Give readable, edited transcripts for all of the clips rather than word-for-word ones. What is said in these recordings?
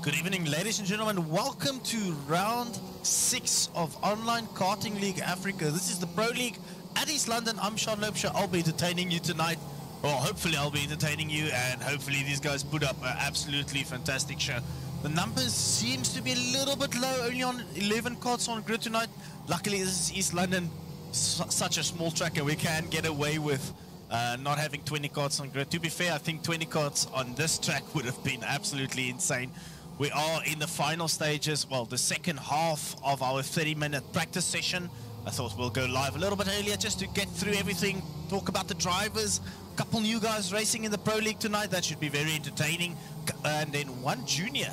Good evening, ladies and gentlemen. Welcome to round 6 of Online Karting League Africa. This is the Pro League at East London. I'm Sean Lopesha. I'll be entertaining you tonight. Or hopefully I'll be entertaining you, and hopefully these guys put up an absolutely fantastic show. The numbers seems to be a little bit low, only on 11 carts on grid tonight. Luckily this is East London, such a small track, and we can get away with not having 20 carts on grid. To be fair, I think 20 carts on this track would have been absolutely insane. We are in the final stages, well, the second half of our 30-minute practice session. I thought we'll go live a little bit earlier just to get through everything, talk about the drivers, a couple new guys racing in the Pro League tonight. That should be very entertaining. And then one junior,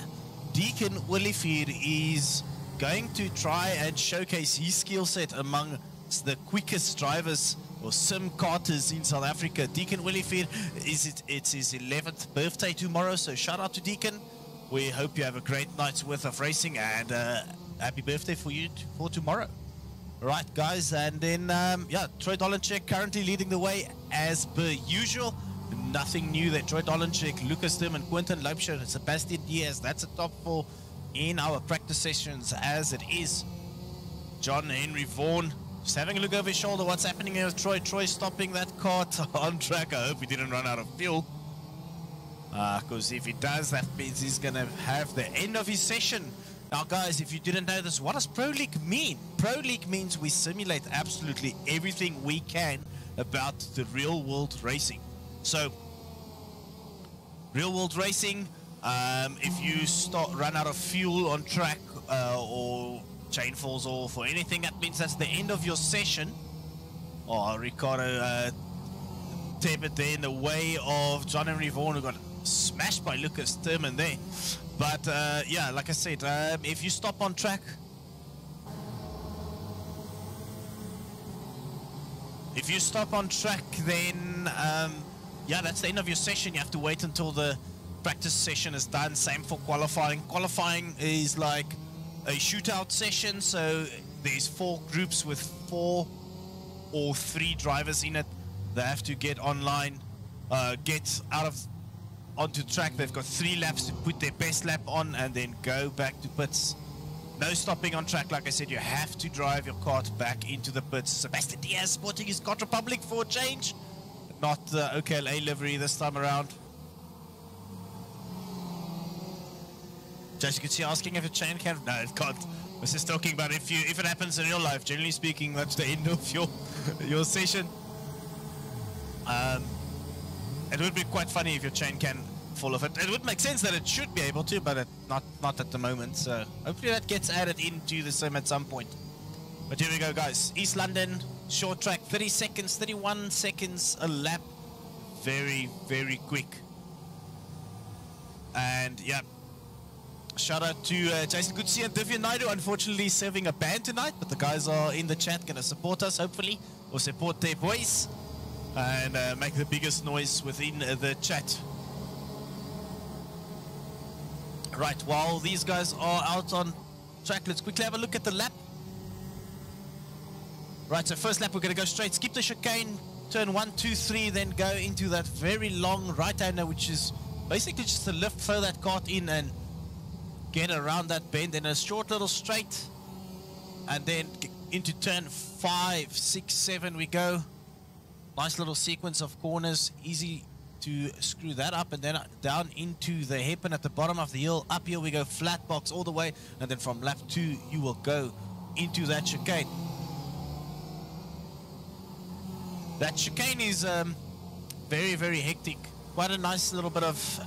Deacon Willifeer, is going to try and showcase his skill set among the quickest drivers or sim karters in South Africa. Deacon Willifeer, it's his 11th birthday tomorrow, so shout out to Deacon. We hope you have a great night's worth of racing, and happy birthday for you for tomorrow. Right, guys, and then, yeah, Troy Dolenchek currently leading the way as per usual. Nothing new there. Troy Dolenchek, Lucas Tim, and Quentin Loubser, and Sebastian Diaz. That's a top 4 in our practice sessions as it is. John Henry Vaughan just having a look over his shoulder. What's happening here with Troy? Troy stopping that kart on track. I hope he didn't run out of fuel. Because if he does, that means he's going to have the end of his session. Now, guys, if you didn't know this, what does Pro League mean? Pro League means we simulate absolutely everything we can about the real-world racing. So, real-world racing, if you run out of fuel on track or chain falls off or anything, that means that's the end of your session. Oh, Ricardo Tebet there in the way of John Henry Vaughan, who got smashed by Lucas Thurman there. But yeah, like I said, if you stop on track, then yeah, that's the end of your session. You have to wait until the practice session is done. Same for qualifying. Qualifying is like a shootout session, so there's 4 groups with 4 or 3 drivers in it. They have to get online, get out of onto track. They've got 3 laps to put their best lap on and then go back to pits. No stopping on track. Like I said, you have to drive your kart back into the pits. Sebastian Diaz sporting his Kart Republic for a change, not the OKLA livery this time around. Just you can see asking if a chain can. No, it can't. This is talking about if it happens in real life. Generally speaking, that's the end of your session. It would be quite funny if your chain can fall off. It would make sense that it should be able to, but not at the moment. So hopefully that gets added into the sim at some point. But here we go, guys. East London, short track, 30 seconds, 31 seconds a lap. Very, very quick. And yeah, shout out to Jason Goodsie and Divya Naidu. Unfortunately serving a ban tonight, but the guys are in the chat, going to support us hopefully, or support their boys, and make the biggest noise within the chat. Right, while these guys are out on track, let's quickly have a look at the lap. Right, so first lap we're going to go straight, skip the chicane, turn 1, 2, 3, then go into that very long right-hander, which is basically just a lift, throw that kart in and get around that bend, then a short little straight, and then into turn 5, 6, 7 we go. Nice little sequence of corners, easy to screw that up, and then down into the hairpin at the bottom of the hill. Up here we go, flat box all the way, and then from lap 2 you will go into that chicane. That chicane is very, very hectic. Quite a nice little bit of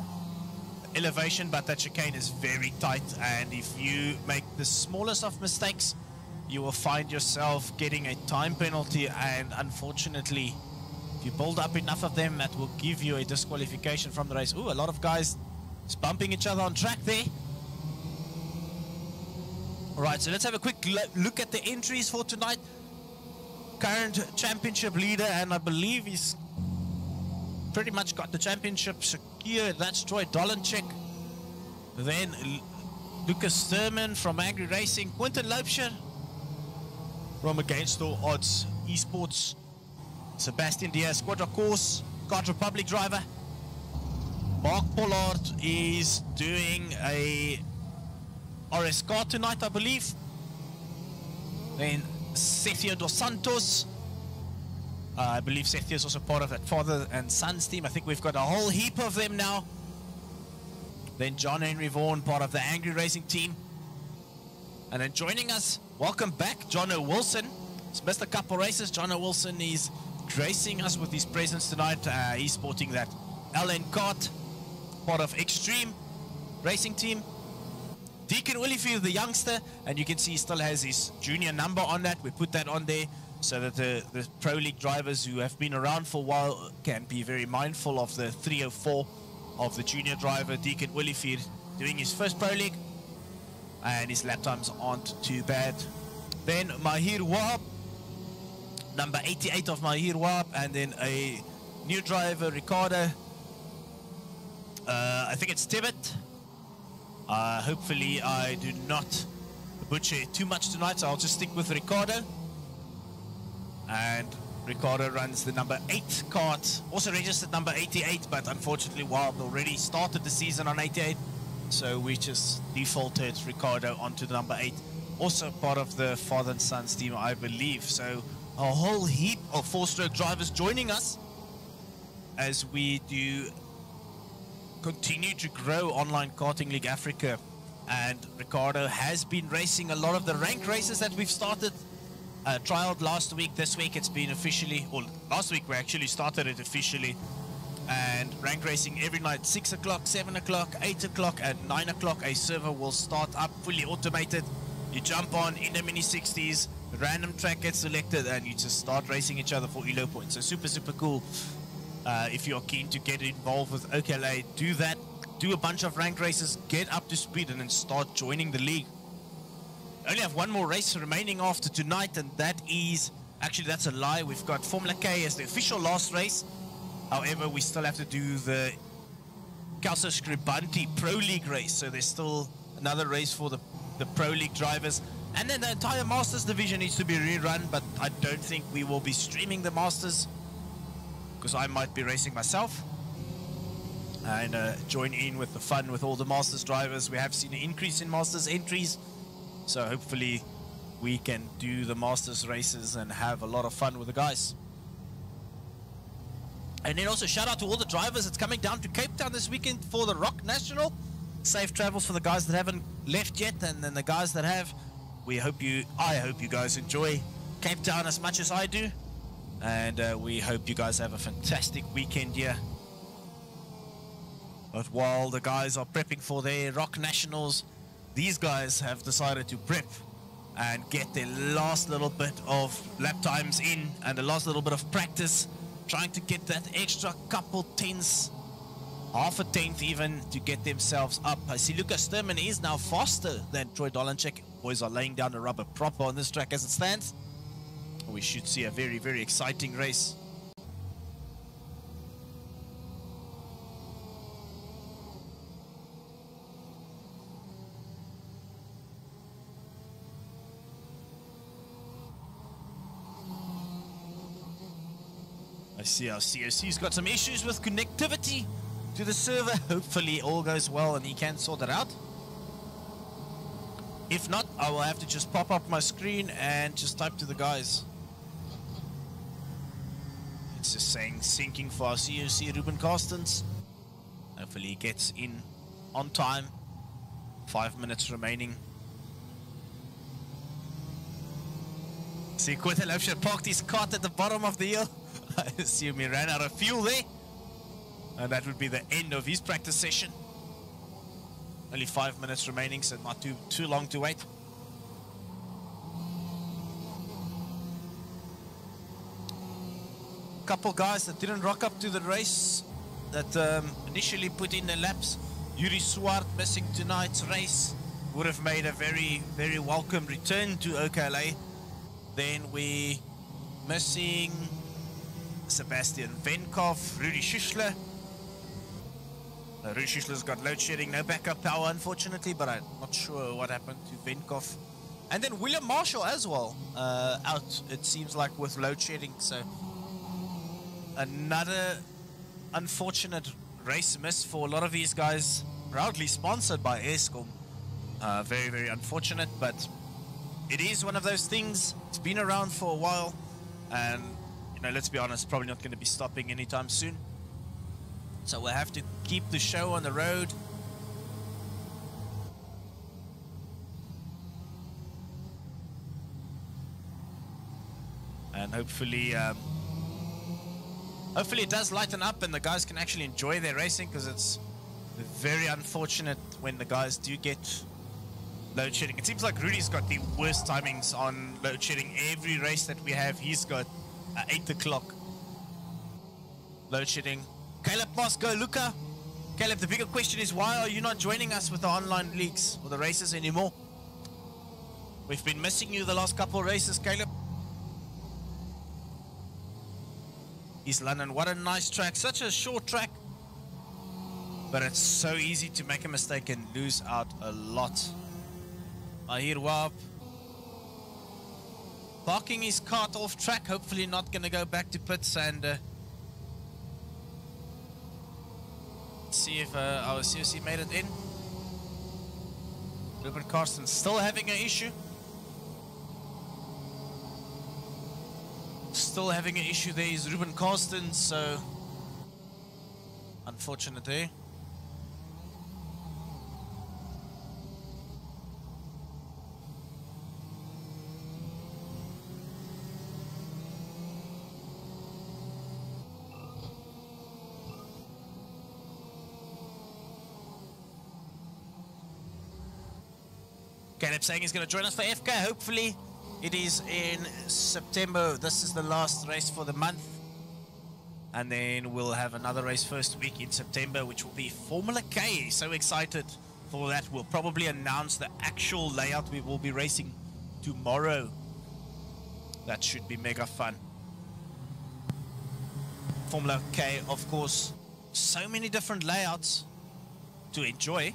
elevation, but that chicane is very tight, and if you make the smallest of mistakes, you will find yourself getting a time penalty, and unfortunately, if you build up enough of them, that will give you a disqualification from the race. Ooh, a lot of guys just bumping each other on track there. Alright, so let's have a quick look at the entries for tonight. Current championship leader, and I believe he's pretty much got the championship secure. That's Troy Dolenchek. Then Lucas Thurman from Angry Racing. Quentin Loubser from Against All Odds Esports. Sebastian Diaz, Quadra Course, Kart Republic driver. Mark Pollard is doing a RS car tonight, I believe. Then Sergio dos Santos. I believe Sergio is also part of that father and son's team. I think we've got a whole heap of them now. Then John Henry Vaughan, part of the Angry Racing team. And then joining us, welcome back, Jono Wilson. He's missed a couple races. Jono Wilson is gracing us with his presence tonight. He's sporting that LN kart, part of Extreme Racing team. Deacon Willifield, the youngster, and you can see he still has his junior number on that. We put that on there so that the Pro League drivers who have been around for a while can be very mindful of the 304 of the junior driver, Deacon Willifield, doing his first Pro League. And his lap times aren't too bad. Then Mahir Wahab, number 88 of Mahir Wahab, and then a new driver, Ricardo. I think it's Tibet. Hopefully I do not butcher too much tonight, so I'll just stick with Ricardo. And Ricardo runs the number 8 kart, also registered number 88, but unfortunately Wahab already started the season on 88. So we just defaulted Ricardo onto the number 8. Also part of the father and son's team, I believe. So a whole heap of 4-stroke drivers joining us as we do continue to grow Online Karting League Africa. And Ricardo has been racing a lot of the rank races that we've started. Trialed last week. This week it's been officially, or last week we actually started it officially. And rank racing every night, 6 o'clock, 7 o'clock, 8 o'clock, and 9 o'clock. A server will start up, fully automated. You jump on in the mini 60s, random track gets selected, and you just start racing each other for elo points. So super, super cool. If you're keen to get involved with OKLA, do that. Do a bunch of rank races, get up to speed, and then start joining the league. Only have one more race remaining after tonight, and that is, actually that's a lie. We've got Formula K as the official last race. However, we still have to do the Calcio Scribanti Pro League race. So there's still another race for the Pro League drivers. And then the entire Masters division needs to be rerun, but I don't think we will be streaming the Masters because I might be racing myself and join in with the fun with all the Masters drivers. We have seen an increase in Masters entries. So hopefully we can do the Masters races and have a lot of fun with the guys. And then also shout out to all the drivers that's coming down to Cape Town this weekend for the Rock National. Safe travels for the guys that haven't left yet, and then the guys that have. I hope you guys enjoy Cape Town as much as I do, and we hope you guys have a fantastic weekend here. But while the guys are prepping for their Rock Nationals, these guys have decided to prep and get their last little bit of lap times in and the last little bit of practice, trying to get that extra couple tenths, half a tenth even, to get themselves up. I see Lucas Sturman is now faster than Troy Dolanchek. Boys are laying down the rubber proper on this track as it stands. We should see a very, very exciting race. I see our COC's got some issues with connectivity to the server. Hopefully all goes well and he can sort it out. If not, I will have to just pop up my screen and just type to the guys. It's just saying syncing for our COC, Ruben Carstens. Hopefully he gets in on time. 5 minutes remaining. See, Quintelepsha parked his cart at the bottom of the hill. I assume he ran out of fuel there. And that would be the end of his practice session. Only 5 minutes remaining, so not too long to wait. Couple guys that didn't rock up to the race that initially put in their laps. Yuri Swart missing tonight's race. Would have made a very, very welcome return to OKLA. Then we missing Sebastian Venkov, Rudy Schischler. Rudy Schischler's got load shedding, no backup power unfortunately, but I'm not sure what happened to Venkov. And then William Marshall as well, out it seems like with load shedding. So another unfortunate race miss for a lot of these guys, proudly sponsored by Eskom. Very, very unfortunate, but it is one of those things. It's been around for a while, and you know, let's be honest, probably not going to be stopping anytime soon. So we'll have to keep the show on the road. And hopefully it does lighten up and the guys can actually enjoy their racing, because it's very unfortunate when the guys do get load shedding. It seems like Rudy's got the worst timings on load shedding. Every race that we have, he's got 8 o'clock load shedding. Caleb must go. Luca. Caleb, the bigger question is, why are you not joining us with the online leagues or the races anymore? We've been missing you the last couple of races, Caleb. East London, what a nice track. Such a short track, but it's so easy to make a mistake and lose out a lot. Mahir Wab parking his cart off track, hopefully not going to go back to pits, and see if our COC made it in. Ruben Karsten still having an issue. Still having an issue. There is Ruben Karsten, so unfortunate there. Caleb saying he's going to join us for FK. Hopefully it is in September. This is the last race for the month. And then we'll have another race first week in September, which will be Formula K. So excited for that. We'll probably announce the actual layout we will be racing tomorrow. That should be mega fun. Formula K, of course, so many different layouts to enjoy.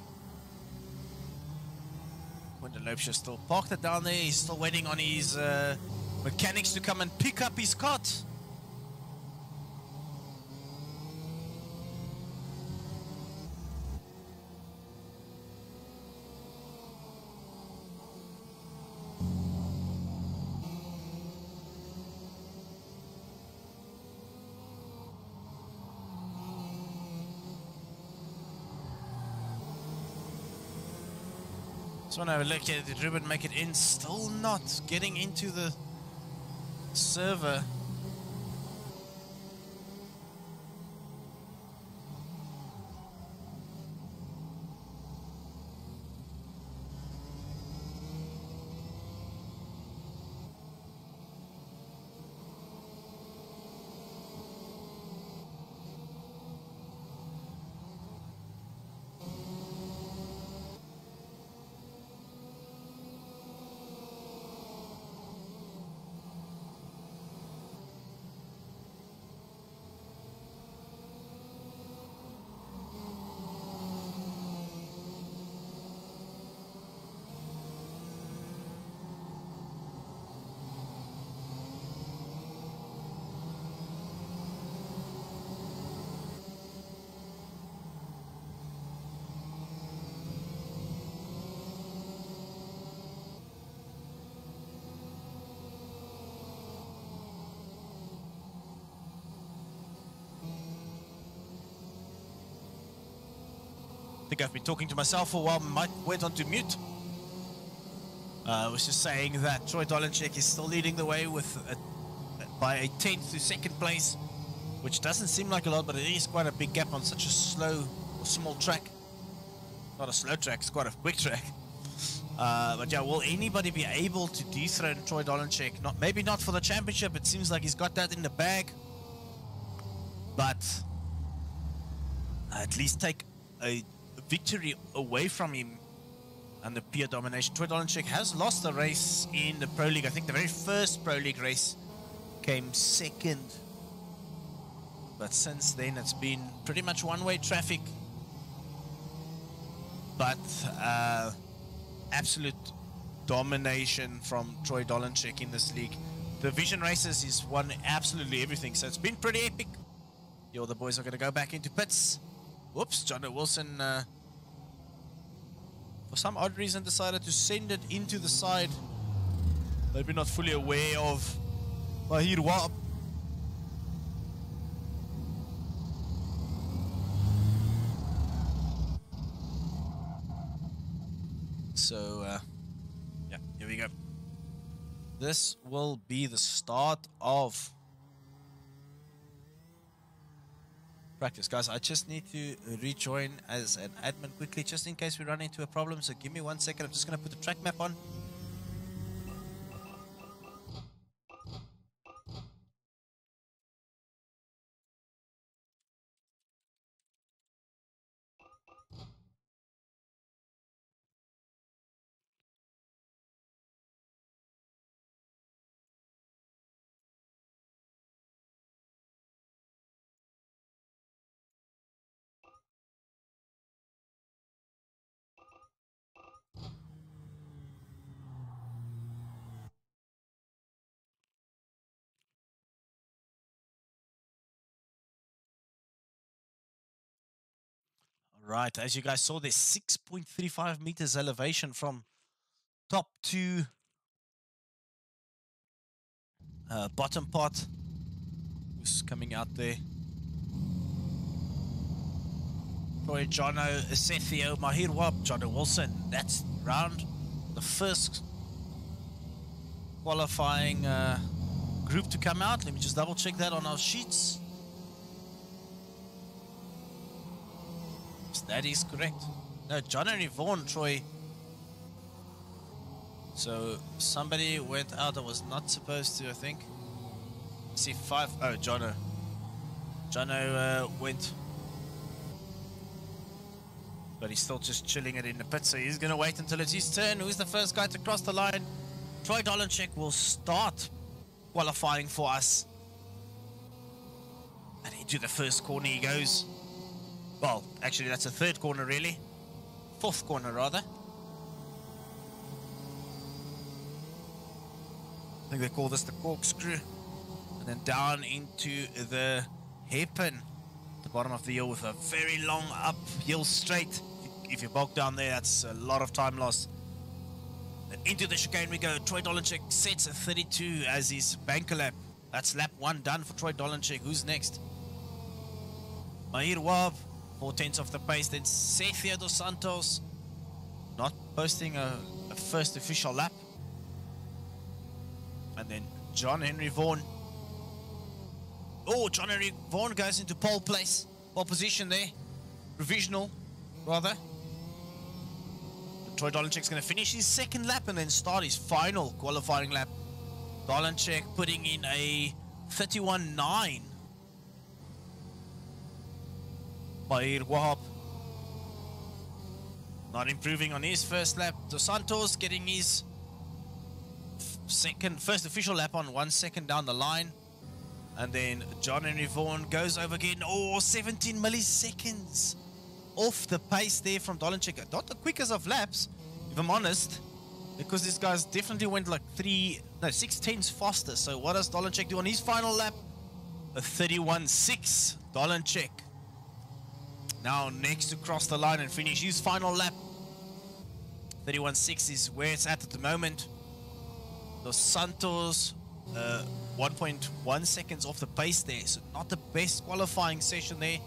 Loops's still parked it down there. He's still waiting on his mechanics to come and pick up his cart. Just want to have a look at, did Ruben make it in? Still not getting into the server. I think I've been talking to myself for a while. Might went on to mute. I was just saying that Troy Dolenchek is still leading the way with by a 10th to second place, which doesn't seem like a lot, but it is quite a big gap on such a small track. Not a slow track, it's quite a quick track. But yeah, will anybody be able to dethrone Troy Dolenchek? Maybe not for the championship. It seems like he's got that in the bag, but at least take a victory away from him and the pure domination. Troy Dolenchek has lost a race in the Pro League. I think the very first Pro League race came second, but since then it's been pretty much one-way traffic. But absolute domination from Troy Dolenchek in this league. The Vision races, he's won absolutely everything, so it's been pretty epic. Yo, the boys are going to go back into pits. Whoops, John Wilson for for some odd reason decided to send it into the side. Maybe not fully aware of Mahir Wab. So, yeah, here we go. This will be the start of practice. Guys, I just need to rejoin as an admin quickly, just in case we run into a problem. So give me 1 second. I'm just going to put the track map on. Right, as you guys saw, there's 6.35 meters elevation from top to bottom part. Who's coming out there? Troy, Jono, Sethio, Mahir Wab, Jono Wilson. That's round the first qualifying group to come out. Let me just double check that on our sheets. That is correct. No, John and Yvonne, Troy. So somebody went out that was not supposed to, I think. See, 5. Oh, Jono. Jono went. But he's still just chilling it in the pit, so he's going to wait until it's his turn. Who's the first guy to cross the line? Troy Dolanchek will start qualifying for us. And into the first corner he goes. Well, actually, that's a third corner, really. Fourth corner, rather. I think they call this the corkscrew. And then down into the hairpin. The bottom of the hill with a very long uphill straight. If you bog down there, that's a lot of time lost. Then into the chicane we go. Troy Dolanchek sets a 32 as his banker lap. That's lap 1 done for Troy Dolanchek. Who's next? Mahir Wab. 4/10 of the pace. Then Sethio dos Santos not posting a first official lap. And then John Henry Vaughan. Oh, John Henry Vaughan goes into pole position there. Provisional, rather. Troy Dolanchek's going to finish his second lap and then start his final qualifying lap. Dolanchek putting in a 31.9. Mahir Wab not improving on his first lap. Dos Santos getting his first official lap on 1 second down the line. And then John Henry Vaughan goes over again. Oh, 17 milliseconds off the pace there from Dolanchek. Not the quickest of laps, if I'm honest, because this guy's definitely went like 6/10 faster. So what does Dolanchek do on his final lap? A 31.6. Dolanchek now next to cross the line and finish his final lap. 31.6 is where it's at the moment. Dos Santos 1.1 seconds off the pace there, so not the best qualifying session there.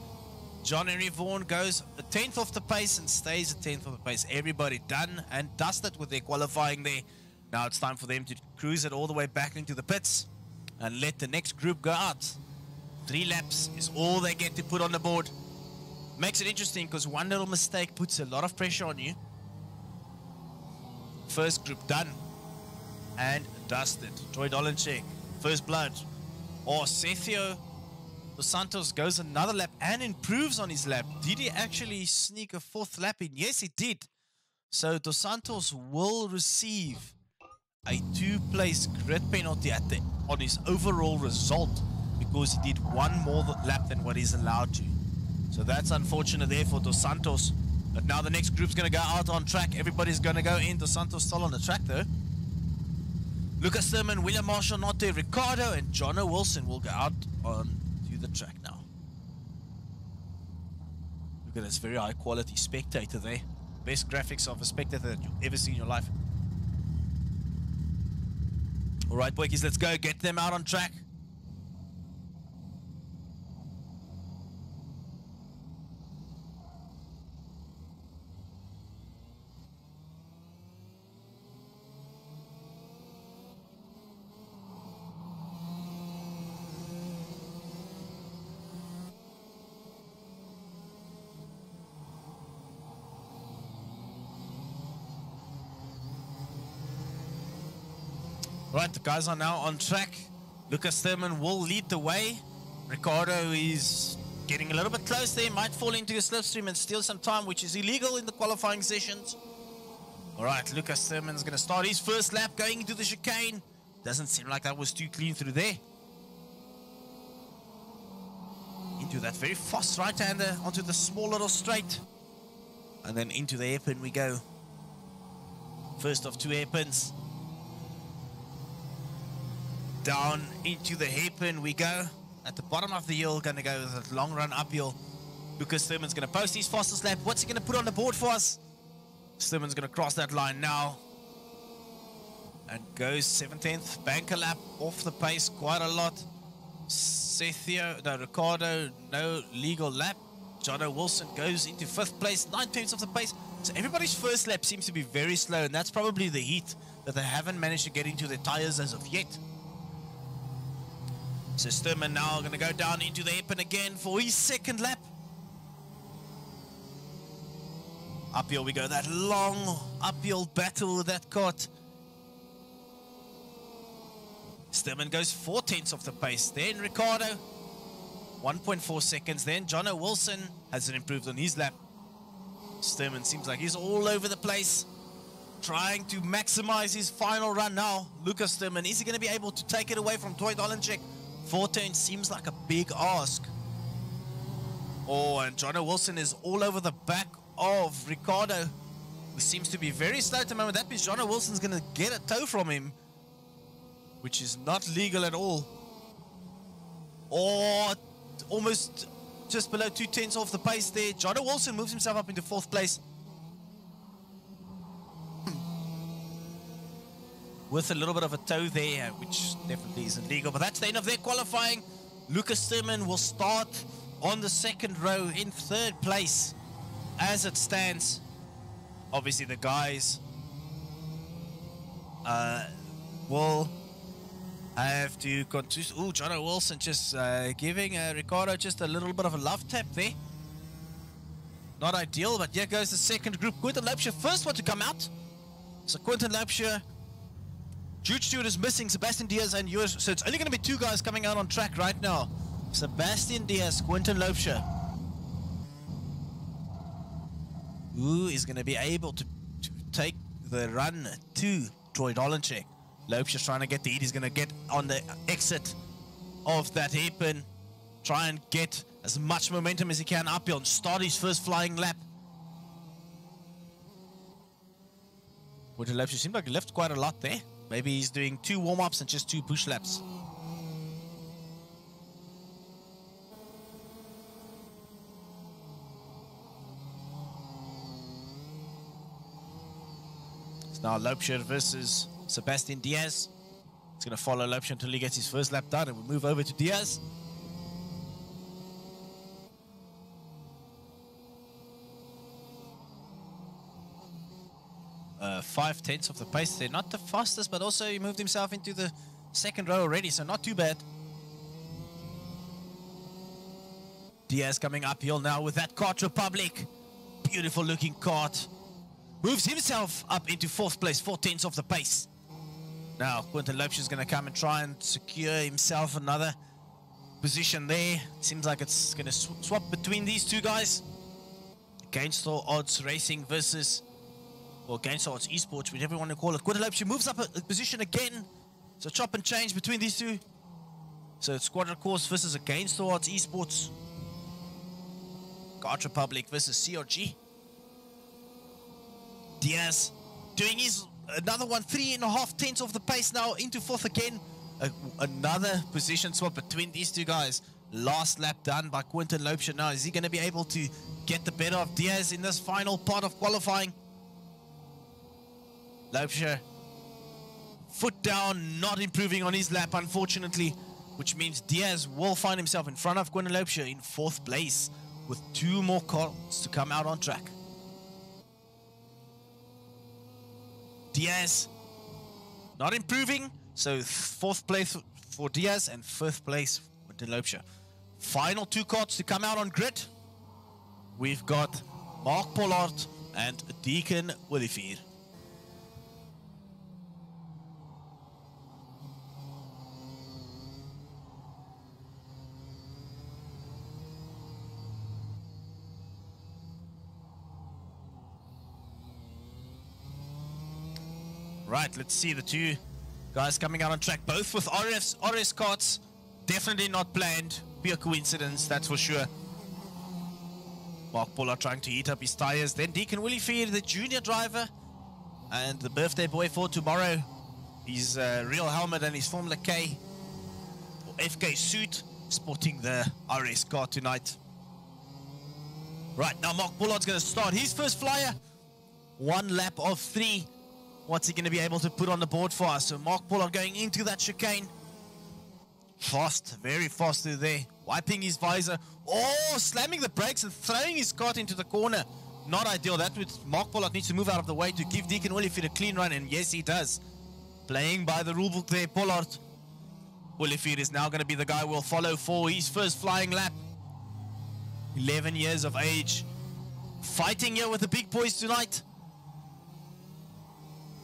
John Henry Vaughan goes a 10th off the pace and stays a 10th off the pace. Everybody done and dusted with their qualifying there. Now it's time for them to cruise it all the way back into the pits and let the next group go out. 3 laps is all they get to put on the board. Makes it interesting because one little mistake puts a lot of pressure on you. First group done and dusted. Troy Dolanchek, first blood. Or Sethio dos Santos goes another lap and improves on his lap. Did he actually sneak a 4th lap in? Yes, he did. So Dos Santos will receive a 2-place grid penalty on his overall result because he did 1 more lap than what he's allowed to. So that's unfortunate there for Dos Santos. But now the next group's going to go out on track. Everybody's going to go in. Dos Santos still on the track though. Lucas Thurman, William Marshall not there. Ricardo and Jono Wilson will go out on to the track now. Look at this very high quality spectator there. best graphics of a spectator that you've ever seen in your life. Alright, boykies, let's go. Get them out on track. Right, the guys are now on track. Lucas Thurman will lead the way. Ricardo is getting a little bit close there. Might fall into a slipstream and steal some time, which is illegal in the qualifying sessions. Alright, Lucas Thurman's going to start his first lap going into the chicane. Doesn't seem like that was too clean through there. Into that very fast right-hander onto the small little straight. And then into the hairpin we go. First of two hairpins. Down into the hairpin we go. At the bottom of the hill, going to go with a long run uphill. Lucas Thurman's going to post his fastest lap. What's he going to put on the board for us? Thurman's going to cross that line now. And goes 17th. Banker lap off the pace quite a lot. Ricardo, no legal lap. Jono Wilson goes into 5th place, 9/10 of the pace. So everybody's first lap seems to be very slow, and that's probably the heat that they haven't managed to get into their tires as of yet. So Thurman now going to go down into the hairpin again for his second lap. Uphill we go, that long uphill battle with that kart. Thurman goes 4/10 of the pace. Then Ricardo, 1.4 seconds. Then Jono Wilson hasn't improved on his lap. Thurman seems like he's all over the place, trying to maximize his final run now. Lucas Thurman, is he going to be able to take it away from Toy Dolenchek? 4/10 seems like a big ask. Oh, and Jono Wilson is all over the back of Ricardo, who seems to be very slow at the moment. That means Jono Wilson's going to get a tow from him, which is not legal at all. Oh, almost just below 2/10 off the pace there. Jono Wilson moves himself up into 4th place. With a little bit of a tow there, which definitely isn't legal. But that's the end of their qualifying. Lucas Thurman will start on the 2nd row in 3rd place as it stands. Obviously the guys will have to continue. Oh, Jono Wilson just giving Ricardo just a little bit of a love tap there. Not ideal, but here goes the 2nd group. Quinton Loubser, first one to come out. So Quinton Loubser, Jude Stewart is missing, Sebastian Diaz and yours. So it's only going to be 2 guys coming out on track right now. Sebastian Diaz, Quinton Loubser. Who is going to be able to take the run to Troy Dolenchek? Loubser's trying to get the heat. He's going to get on the exit of that hairpin. Try and get as much momentum as he can uphill and start his first flying lap. Quinton Loubser seemed like he left quite a lot there. Maybe he's doing 2 warm-ups and just 2 push laps. It's now Loubser versus Sebastian Diaz. He's going to follow Loubser until he gets his first lap done, and we'll move over to Diaz. 5/10 of the pace. They're not the fastest, but also he moved himself into the 2nd row already, so not too bad. Diaz coming uphill now with that Kart Republic. Beautiful looking kart. Moves himself up into 4th place, 4/10 of the pace. Now Quinton Loubser is going to come and try and secure himself another position there. Seems like it's going to swap between these 2 guys. Against all odds racing versus, or against odds esports, whatever you want to call it. Quinton Loubser moves up a position again. So chop and change between these 2. So it's Squadron Course versus against odds esports. Kart Republic versus CRG. Diaz doing his another one, 3.5 of the pace now into 4th again. Another position swap between these 2 guys. Last lap done by Quinton Loubser. Now, is he going to be able to get the better of Diaz in this final part of qualifying? Loubser, foot down, not improving on his lap, unfortunately, which means Diaz will find himself in front of Quinton Loubser in 4th place with 2 more cars to come out on track. Diaz not improving, so 4th place for Diaz and 5th place for Quinton Loubser. Final 2 cars to come out on grid. We've got Mark Pollard and Deacon Willifeer. Right, let's see the 2 guys coming out on track, both with RS carts. Definitely not planned, pure coincidence, that's for sure. Mark Pollard trying to heat up his tires. Then Deacon Willifeer, the junior driver and the birthday boy for tomorrow. His real helmet and his Formula K or FK suit, sporting the RS car tonight. Right, now Mark Pollard's going to start his first flyer. 1 lap of 3. What's he going to be able to put on the board for us? So Mark Pollard going into that chicane. Fast, very fast through there. Wiping his visor. Oh, slamming the brakes and throwing his cart into the corner. Not ideal. That would, Mark Pollard needs to move out of the way to give Deacon Willifeer a clean run. And yes, he does. Playing by the rulebook there, Pollard. Willifeer is now going to be the guy we'll follow for his first flying lap. 11 years of age. Fighting here with the big boys tonight.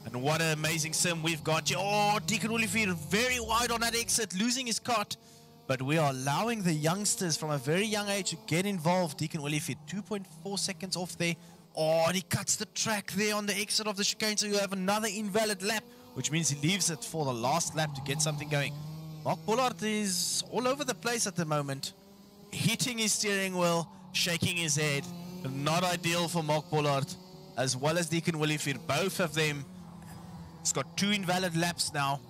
And what an amazing sim we've got here. Oh, Deacon Willifeer very wide on that exit, losing his cart. But we are allowing the youngsters from a very young age to get involved. Deacon Willifeer, 2.4 seconds off there. Oh, and he cuts the track there on the exit of the chicane, so you have another invalid lap, which means he leaves it for the last lap to get something going. Mark Pollard is all over the place at the moment. Hitting his steering wheel, shaking his head. Not ideal for Mark Pollard, as well as Deacon Willifeer. Both of them. It's got 2 invalid laps now.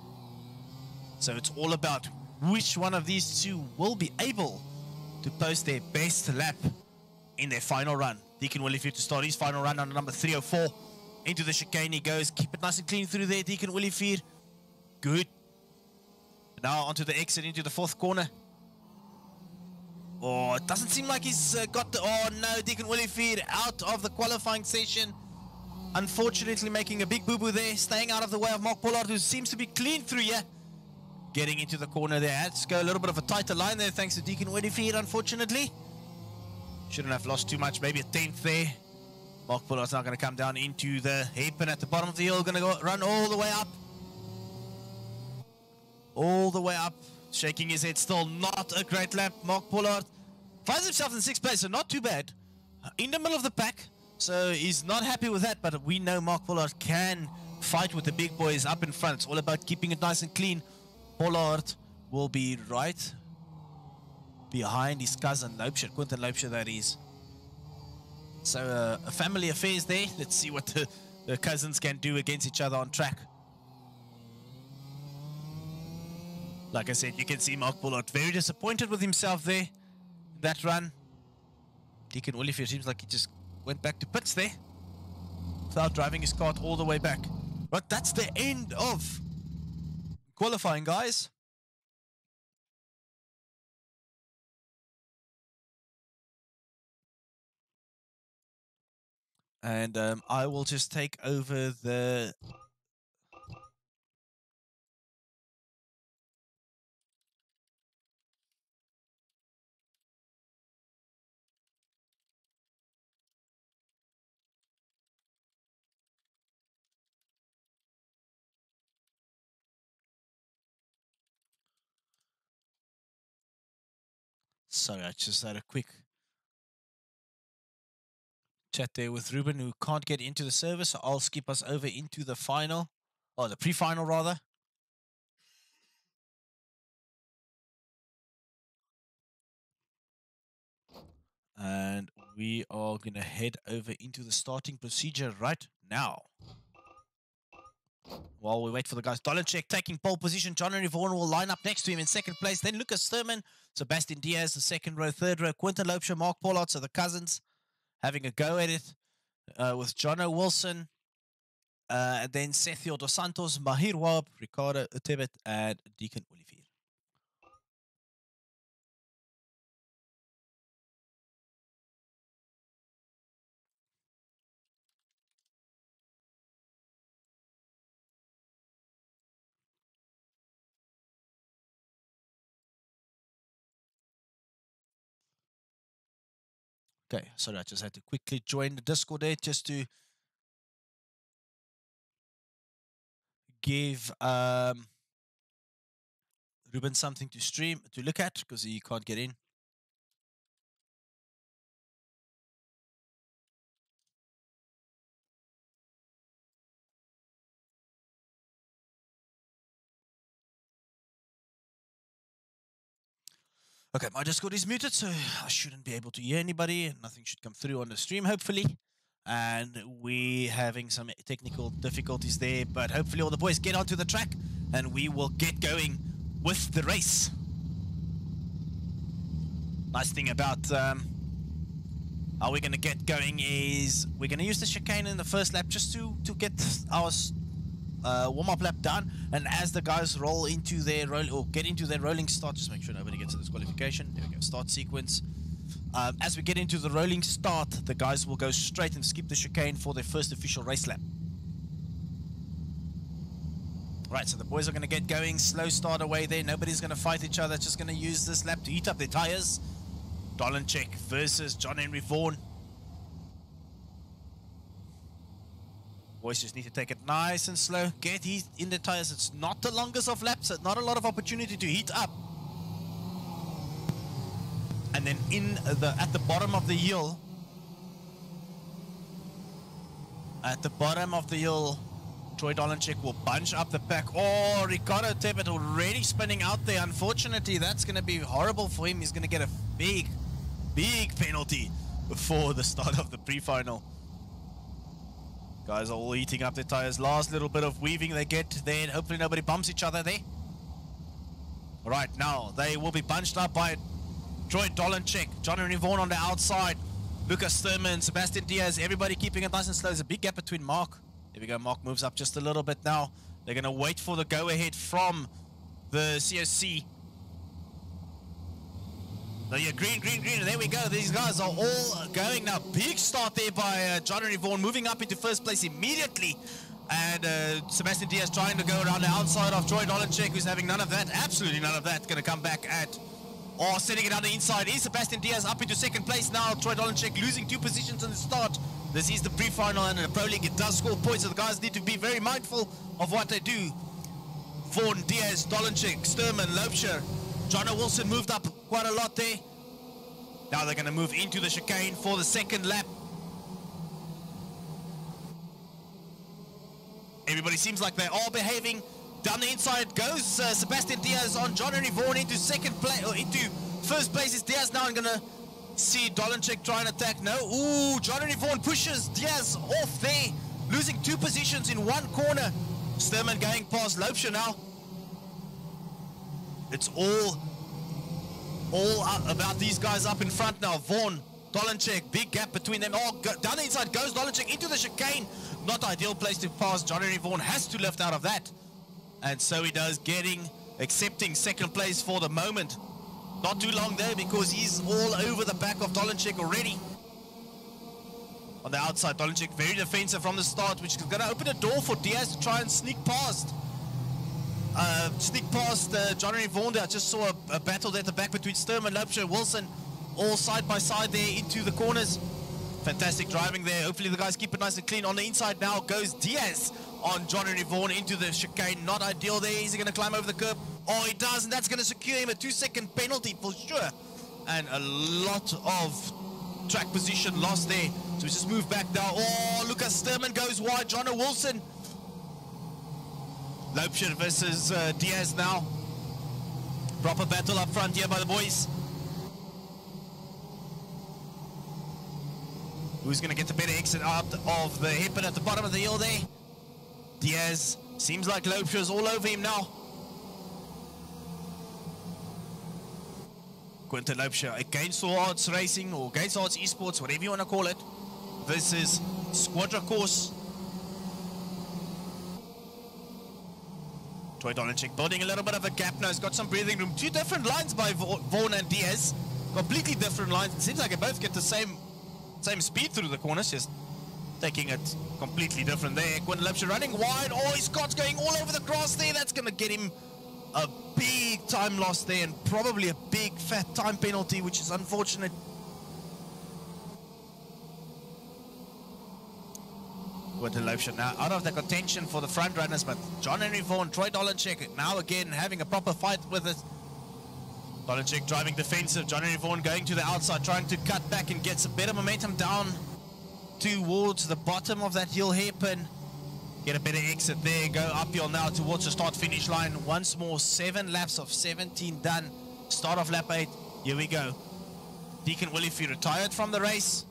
So it's all about which one of these 2 will be able to post their best lap in their final run. Deacon Willifeer to start his final run on number 304. Into the chicane he goes. Keep it nice and clean through there, Deacon Willifeer. Good. Now onto the exit into the 4th corner. Oh, it doesn't seem like he's got the... Oh no, Deacon Willifeer out of the qualifying session. Unfortunately making a big boo-boo there, staying out of the way of Mark Pollard, who seems to be clean through here. Getting into the corner there. Had to go a little bit of a tighter line there, thanks to Deacon Willifeer, unfortunately. Shouldn't have lost too much, maybe a 10th there. Mark Pollard's now going to come down into the hairpin at the bottom of the hill, going to go run all the way up. All the way up, shaking his head still. Not a great lap. Mark Pollard finds himself in 6th place, so not too bad. In the middle of the pack. So he's not happy with that, but we know Mark Pollard can fight with the big boys up in front. It's all about keeping it nice and clean. Pollard will be right behind his cousin Loubser, Quinton Loubser that is. So a family affairs there. Let's see what the cousins can do against each other on track. Like I said, you can see Mark Pollard very disappointed with himself there. That run. Deacon Willifeer seems like he just went back to pits there without driving his cart all the way back. But that's the end of qualifying, guys. And I will just take over the... Sorry, I just had a quick chat there with Ruben, who can't get into the service. So I'll skip us over into the final, or the pre-final rather. And we are going to head over into the starting procedure right now. While we wait for the guys, Dolenchek taking pole position. John Henry Vaughan will line up next to him in second place. Then Lucas Sturman, Sebastian Diaz, the second row, third row. Quinton Loubser, Mark Pollard, so the cousins having a go at it with Jono Wilson. And then Sergio Dos Santos, Mahir Wab, Ricardo Tebet, and Deacon Olivier. Okay, sorry, I just had to quickly join the Discord there just to give Ruben something to look at, because he can't get in. Okay, my Discord is muted, so I shouldn't be able to hear anybody. Nothing should come through on the stream, hopefully. And we're having some technical difficulties there, but hopefully all the boys get onto the track and we will get going with the race. Nice thing about how we're going to get going is we're going to use the chicane in the first lap just to get our warm-up lap done, and as the guys roll into their get into their rolling start, just make sure nobody gets a disqualification. There we go, start sequence. As we get into the rolling start, the guys will go straight and skip the chicane for their first official race lap. Right, so the boys are going to get going, slow start away there. Nobody's going to fight each other, just going to use this lap to heat up their tires. Dolenchek versus John Henry Vaughan. Boys just need to take it nice and slow. Get heat in the tires. It's not the longest of laps. So not a lot of opportunity to heat up. And then at the bottom of the hill, Troy Dolenchek will bunch up the pack. Oh, Ricardo Tebet already spinning out there. Unfortunately, that's going to be horrible for him. He's going to get a big penalty before the start of the pre-final. Guys are all heating up their tires. Last little bit of weaving they get there, and hopefully nobody bumps each other there. All right, now they will be bunched up by Troy Dolenchek, John Henry Vaughan on the outside, Lucas Sturman, Sebastian Diaz, everybody keeping it nice and slow. There's a big gap between Mark. There we go, Mark moves up just a little bit now. They're going to wait for the go-ahead from the COC. So yeah, green, and there we go. These guys are all going now. Big start there by John Henry Vaughan, moving up into first place immediately. And Sebastian Diaz trying to go around the outside of Troy Dolenchek, who's having none of that, absolutely none of that. Going to come back at, or setting it on the inside is Sebastian Diaz up into second place now. Troy Dolenchek losing 2 positions on the start. This is the pre-final, and in the Pro League it does score points, so the guys need to be very mindful of what they do. Vaughan, Diaz, Dolenchek, Sturman, Loubser. Jono Wilson moved up quite a lot there. Now they're going to move into the chicane for the second lap. Everybody seems like they are behaving. Down the inside goes Sebastian Diaz on John Henry Vaughan into second place, or into first place is Diaz now. I'm going to see Dolenchek try and attack. No. Ooh, John Henry Vaughan pushes Diaz off there, losing 2 positions in one corner. Sturman going past Loubser now. It's all about these guys up in front now. Vaughan, Dolenchek, big gap between them. Oh, down the inside goes Dolenchek into the chicane. Not ideal place to pass. John Henry Vaughan has to lift out of that. And so he does, accepting second place for the moment. Not too long there because he's all over the back of Dolenchek already. On the outside, Dolenchek very defensive from the start, which is going to open a door for Diaz to try and sneak past. John Henry Vaughan there. I just saw a battle there at the back between Sturman, Loubser, Wilson, all side by side there into the corners. Fantastic driving there. Hopefully the guys keep it nice and clean. On the inside now goes Diaz on John Henry Vaughan into the chicane. Not ideal there. Is he going to climb over the curb? Oh, he does, and that's going to secure him a 2-second penalty for sure. And a lot of track position lost there. So we just move back now. Oh, Lucas Sturman goes wide. Jono Wilson. Loubser versus Diaz now. Proper battle up front here by the boys. Who's going to get the better exit out of the hairpin at the bottom of the hill there? Diaz Seems like Loubser's all over him now. Quentin Loubser against All Odds Racing, or against Odds Esports, whatever you want to call it. This is Squadra Course. Troy Dolenchik building a little bit of a gap now. He's got some breathing room. Two different lines by Vaughan and Diaz. Completely different lines. It seems like they both get the same speed through the corners, just taking it completely different there. Quentin Loubser running wide. Oh, Scott's going all over the grass there. That's going to get him a big time loss there, and probably a big fat time penalty, which is unfortunate. Quentin Loubser now out of the contention for the front runners, but John Henry Vaughan, Troy Dolenchik now again having a proper fight with it. Dolenchik driving defensive, John Henry Vaughan going to the outside, trying to cut back and get some better momentum down towards the bottom of that hill hairpin. Get a better exit there, go uphill now towards the start-finish line. Once more, 7 laps of 17 done. Start of lap 8, here we go. Deacon Willifee retired from the race.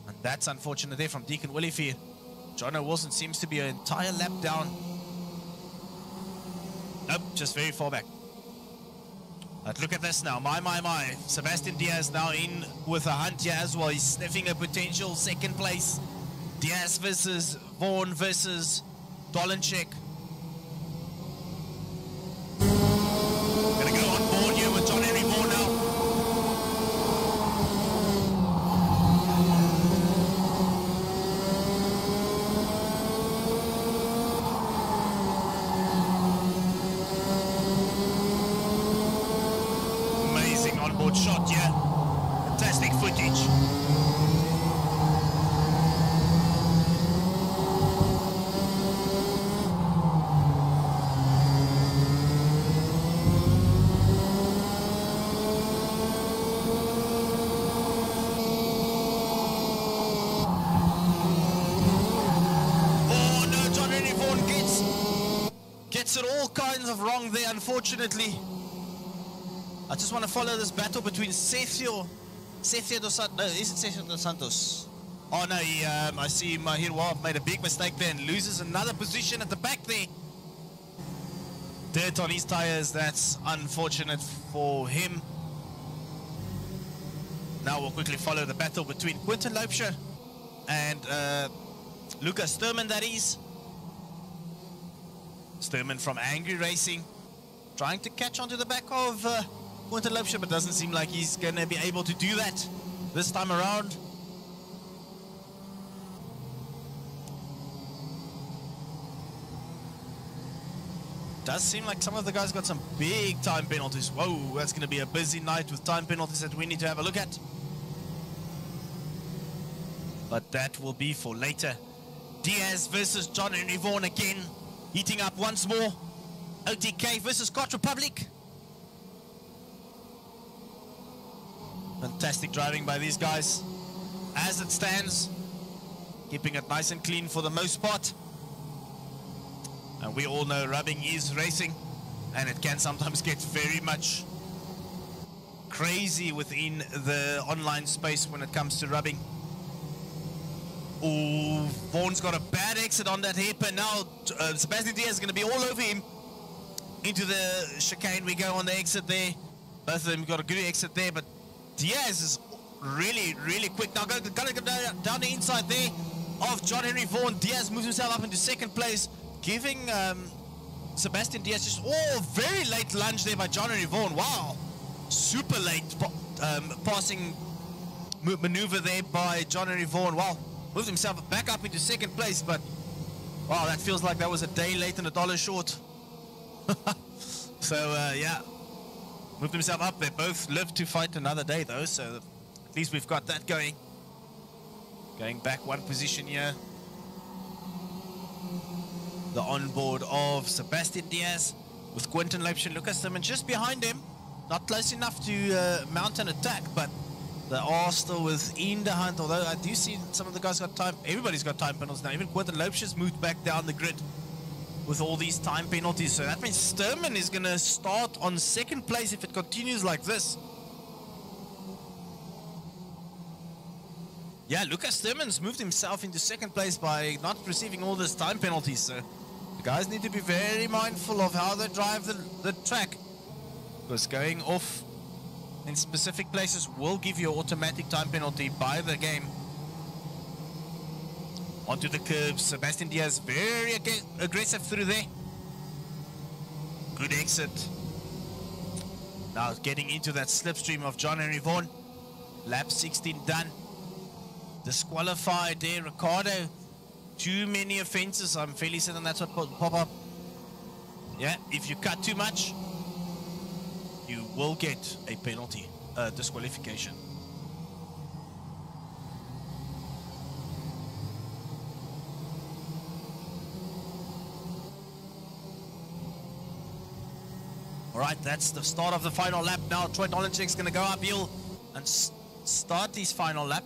And that's unfortunate there from Deacon Willifee. Jono Wilson seems to be an entire lap down. Nope, just very far back. But look at this now, my. Sebastian Diaz now in with a hunt here as well. He's sniffing a potential second place. Diaz versus Vaughan versus Dolenchik. Gonna go on board here with John Henry Vaughan now. Amazing onboard shot here. Fantastic footage. It all kinds of wrong there, unfortunately. I just want to follow this battle between Sergio dos Santos. No, is it Sergio dos Santos? Oh no, I see him here. Well, made a big mistake there and loses another position at the back there. Dirt on his tires, that's unfortunate for him. Now we'll quickly follow the battle between Quentin Loubser and Lucas Sturman, that is. Sturman from Angry Racing, trying to catch onto the back of Quentin Loubser, but doesn't seem like he's going to be able to do that this time around. Does seem like some of the guys got some big time penalties. Whoa, that's going to be a busy night with time penalties that we need to have a look at. But that will be for later. Diaz versus John Henry Vaughan again. Heating up once more. OTK versus Scotch Republic. Fantastic driving by these guys. As it stands, keeping it nice and clean for the most part. And we all know rubbing is racing, and it can sometimes get very much crazy within the online space when it comes to rubbing. Oh, Vaughan's got a bad exit on that hairpin. Now Sebastian Diaz is going to be all over him. Into the chicane we go on the exit there. Both of them got a good exit there, but Diaz is really, really quick. Now going to go down the inside there of John Henry Vaughan. Diaz moves himself up into second place, giving Sebastian Diaz just, very late lunge there by John Henry Vaughan. Wow, super late passing maneuver there by John Henry Vaughan. Wow. Moved himself back up into second place, but wow, that feels like that was a day late and $1 short. So yeah, moved himself up. They both live to fight another day though, so at least we've got that going. Going back one position here. The onboard of Sebastian Diaz with Quentin Loubser and Lucas Sturman just behind him. Not close enough to mount an attack, but they are still within the hunt, although I do see some of the guys got time. Everybody's got time penalties now. Even Quentin Loubser's moved back down the grid with all these time penalties. So that means Sturman is going to start on second place if it continues like this. Yeah, Lucas Sturman's moved himself into second place by not receiving all this time penalties. So Guys need to be very mindful of how they drive the track, because going off in specific places will give you an automatic time penalty by the game. Onto the curbs, Sebastian Diaz very aggressive through there. Good exit. Now getting into that slipstream of John Henry Vaughan. Lap 16 done. Disqualified there, Ricardo. Too many offences. I'm fairly certain that's what pop up. Yeah, if you cut too much, you will get a penalty, disqualification. Alright, that's the start of the final lap now. Troy Dolenchek's going to go uphill and start his final lap.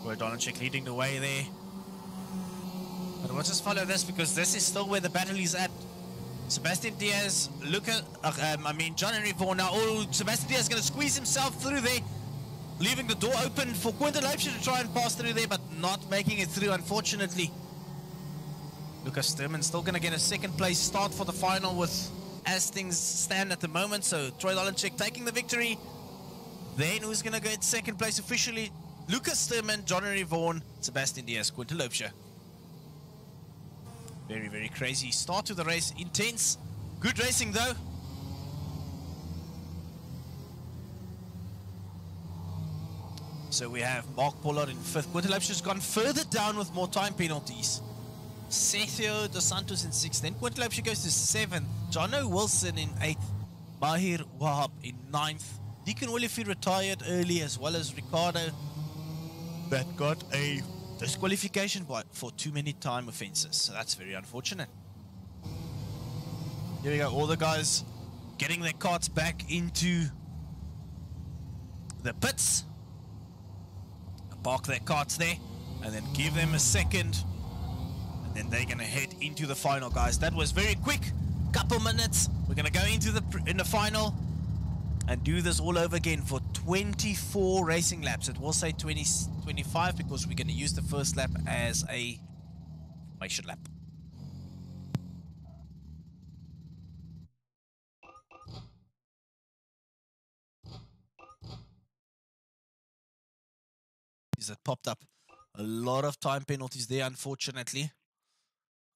Troy Dolenchek leading the way there. But we'll just follow this because this is still where the battle is at. Sebastian Diaz, John Henry Vaughan now. Oh, Sebastian Diaz is going to squeeze himself through there, leaving the door open for Quinton Leipzig to try and pass through there, but not making it through, unfortunately. Lucas Sturman still going to get a second place start for the final with as things stand at the moment. So Troy Dolenchek taking the victory. Then who's going to get second place officially? Lucas Sturman, John Henry Vaughan, Sebastian Diaz, Quinton Leipzig. Very, very crazy start to the race. Intense. Good racing though. So we have Mark Pollard in 5th. Quinton Leipzig has gone further down with more time penalties. Sergio Dos Santos in 6th. Then Quinton Leipzig goes to 7th. Jono Wilson in 8th. Mahir Wahab in 9th. Deacon Olivier retired early, as well as Ricardo, that got a disqualification for too many time offences. So that's very unfortunate. Here we go. All the guys getting their carts back into the pits. Park their carts there and then give them a second, and then they're gonna head into the final, guys. That was very quick, couple minutes. We're gonna go into the final and do this all over again for 24 racing laps. It will say 25 because we're gonna use the first lap as a formation lap. That popped up. A lot of time penalties there, unfortunately.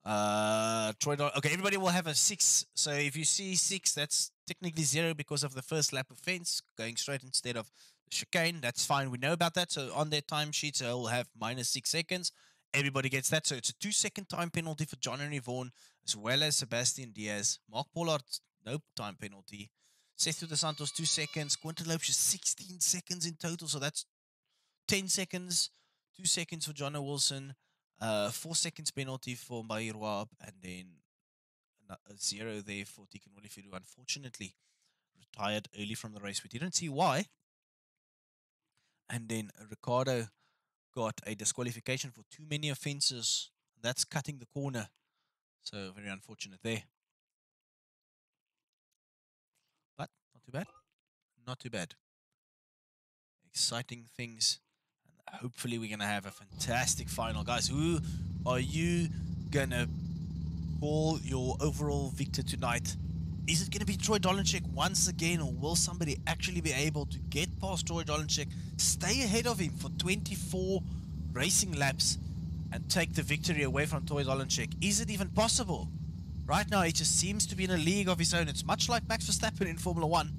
Okay, everybody will have a 6. So if you see 6, that's technically 0 because of the first lap offense, going straight instead of the chicane. That's fine. We know about that. So on their timesheets, they'll have -6 seconds. Everybody gets that. So it's a 2-second time penalty for John Henry Vaughan, as well as Sebastian Diaz. Mark Pollard, no time penalty. Sergio Dos Santos, 2 seconds. Quinton Leipzig, 16 seconds in total. So that's 10 seconds, 2 seconds for Jono Wilson, 4 seconds penalty for Mahir Wahab, and then a 0 there for Deacon Olivier, who unfortunately retired early from the race. We didn't see why. And then Ricardo got a disqualification for too many offences. That's cutting the corner. So very unfortunate there. But not too bad. Not too bad. Exciting things. Hopefully we're going to have a fantastic final. Guys, who are you going to call your overall victor tonight? Is it going to be Troy Dolenchek once again, or will somebody actually be able to get past Troy Dolenchek, stay ahead of him for 24 racing laps, and take the victory away from Troy Dolenchek? Is it even possible? Right now, he just seems to be in a league of his own. It's much like Max Verstappen in Formula 1.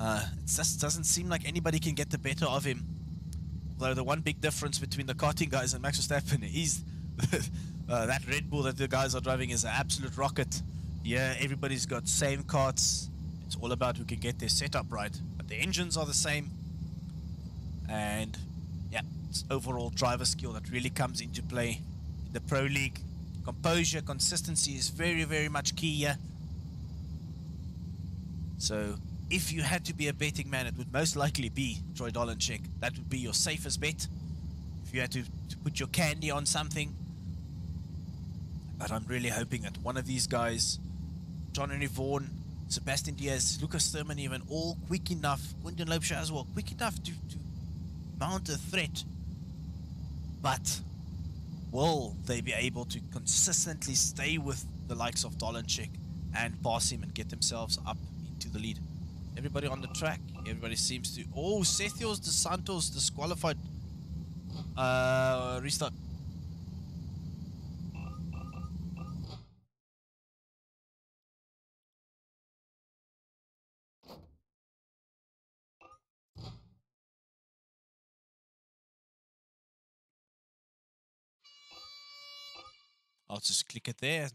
It just doesn't seem like anybody can get the better of him. Although the one big difference between the karting guys and Max Verstappen is that Red Bull that the guys are driving is an absolute rocket. Yeah, everybody's got same karts. It's all about who can get their setup right. But the engines are the same. And yeah, it's overall driver skill that really comes into play in the Pro League. Composure, consistency is very, very much key here. So if you had to be a betting man, it would most likely be Troy Dolenchek. That would be your safest bet. If you had to put your candy on something. But I'm really hoping that one of these guys, John Henry Vaughan, Sebastian Diaz, Lucas Sturman even, all quick enough, Quinton Leipzig as well, quick enough to mount a threat, but will they be able to consistently stay with the likes of Dolanchik and pass him and get themselves up into the lead? Everybody on the track, everybody seems to... Oh, Sethios De Santos disqualified. Restart. I'll just click it there.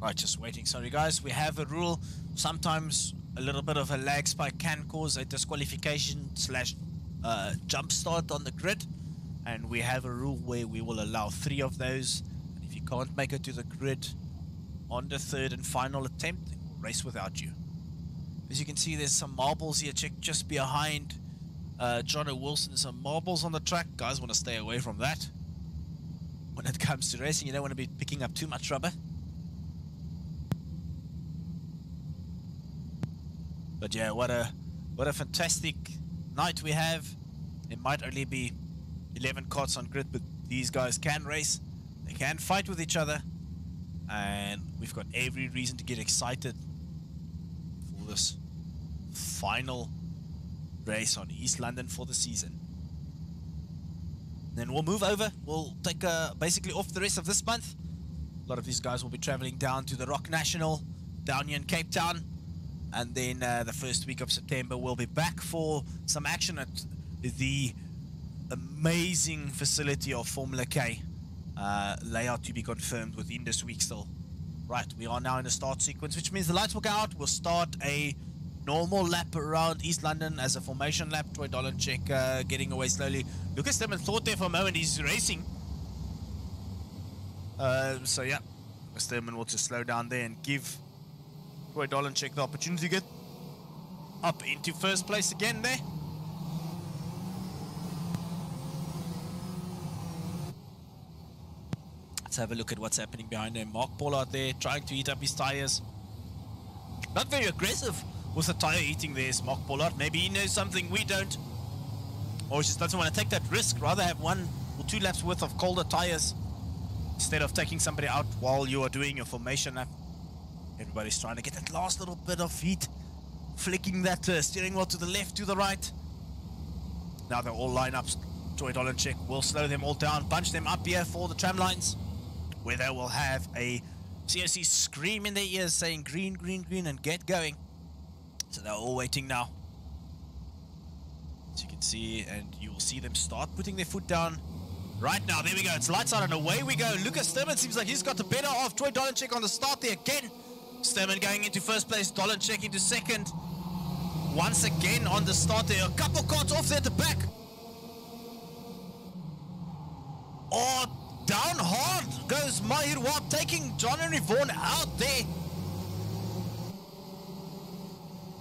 Right, just waiting. Sorry guys, we have a rule. Sometimes a little bit of a lag spike can cause a disqualification slash jump start on the grid. And we have a rule where we will allow 3 of those. And if you can't make it to the grid on the 3rd and final attempt, then we'll race without you. As you can see, there's some marbles here. Check just behind Jono Wilson. There's some marbles on the track. Guys want to stay away from that. When it comes to racing, you don't want to be picking up too much rubber. But yeah, what a fantastic night we have. It might only be 11 carts on grid, but these guys can race. They can fight with each other. And we've got every reason to get excited for this final race on East London for the season. Then we'll move over. We'll take basically off the rest of this month. A lot of these guys will be traveling down to the Rock National down here in Cape Town. And then the first week of September, we'll be back for some action at the amazing facility of Formula K. Layout to be confirmed within this week still. Right, we are now in the start sequence, which means the lights will go out. We'll start a normal lap around East London as a formation lap. Troy Dolanchik getting away slowly. Lucas Stemmen thought there for a moment he's racing. So yeah, Stemmen will just slow down there and give Troy Dolanchik the opportunity to get up into first place again there. Let's have a look at what's happening behind him. Mark Pollard there trying to heat up his tires. Not very aggressive with the tire heating there is Mark Pollard. Maybe he knows something we don't. Or he just doesn't want to take that risk. Rather have 1 or 2 laps worth of colder tires instead of taking somebody out while you are doing your formation lap. Everybody's trying to get that last little bit of heat, flicking that steering wheel to the left, to the right. Now they're all line up. Troy Dolanchik will slow them all down, bunch them up here for the tram lines, where they will have a COC scream in their ears saying green, green, green, and get going. So they're all waiting now. As you can see, and you will see them start putting their foot down right now. There we go. It's lights out and away we go. Lucas Sturman seems like he's got the better of Troy Dolanchik on the start there again. Sturman going into first place, Dolanchik into second. Once again on the start there. A couple carts off there at the back. Oh, down hard goes Mahir Wab, taking John Henry Vaughan out there.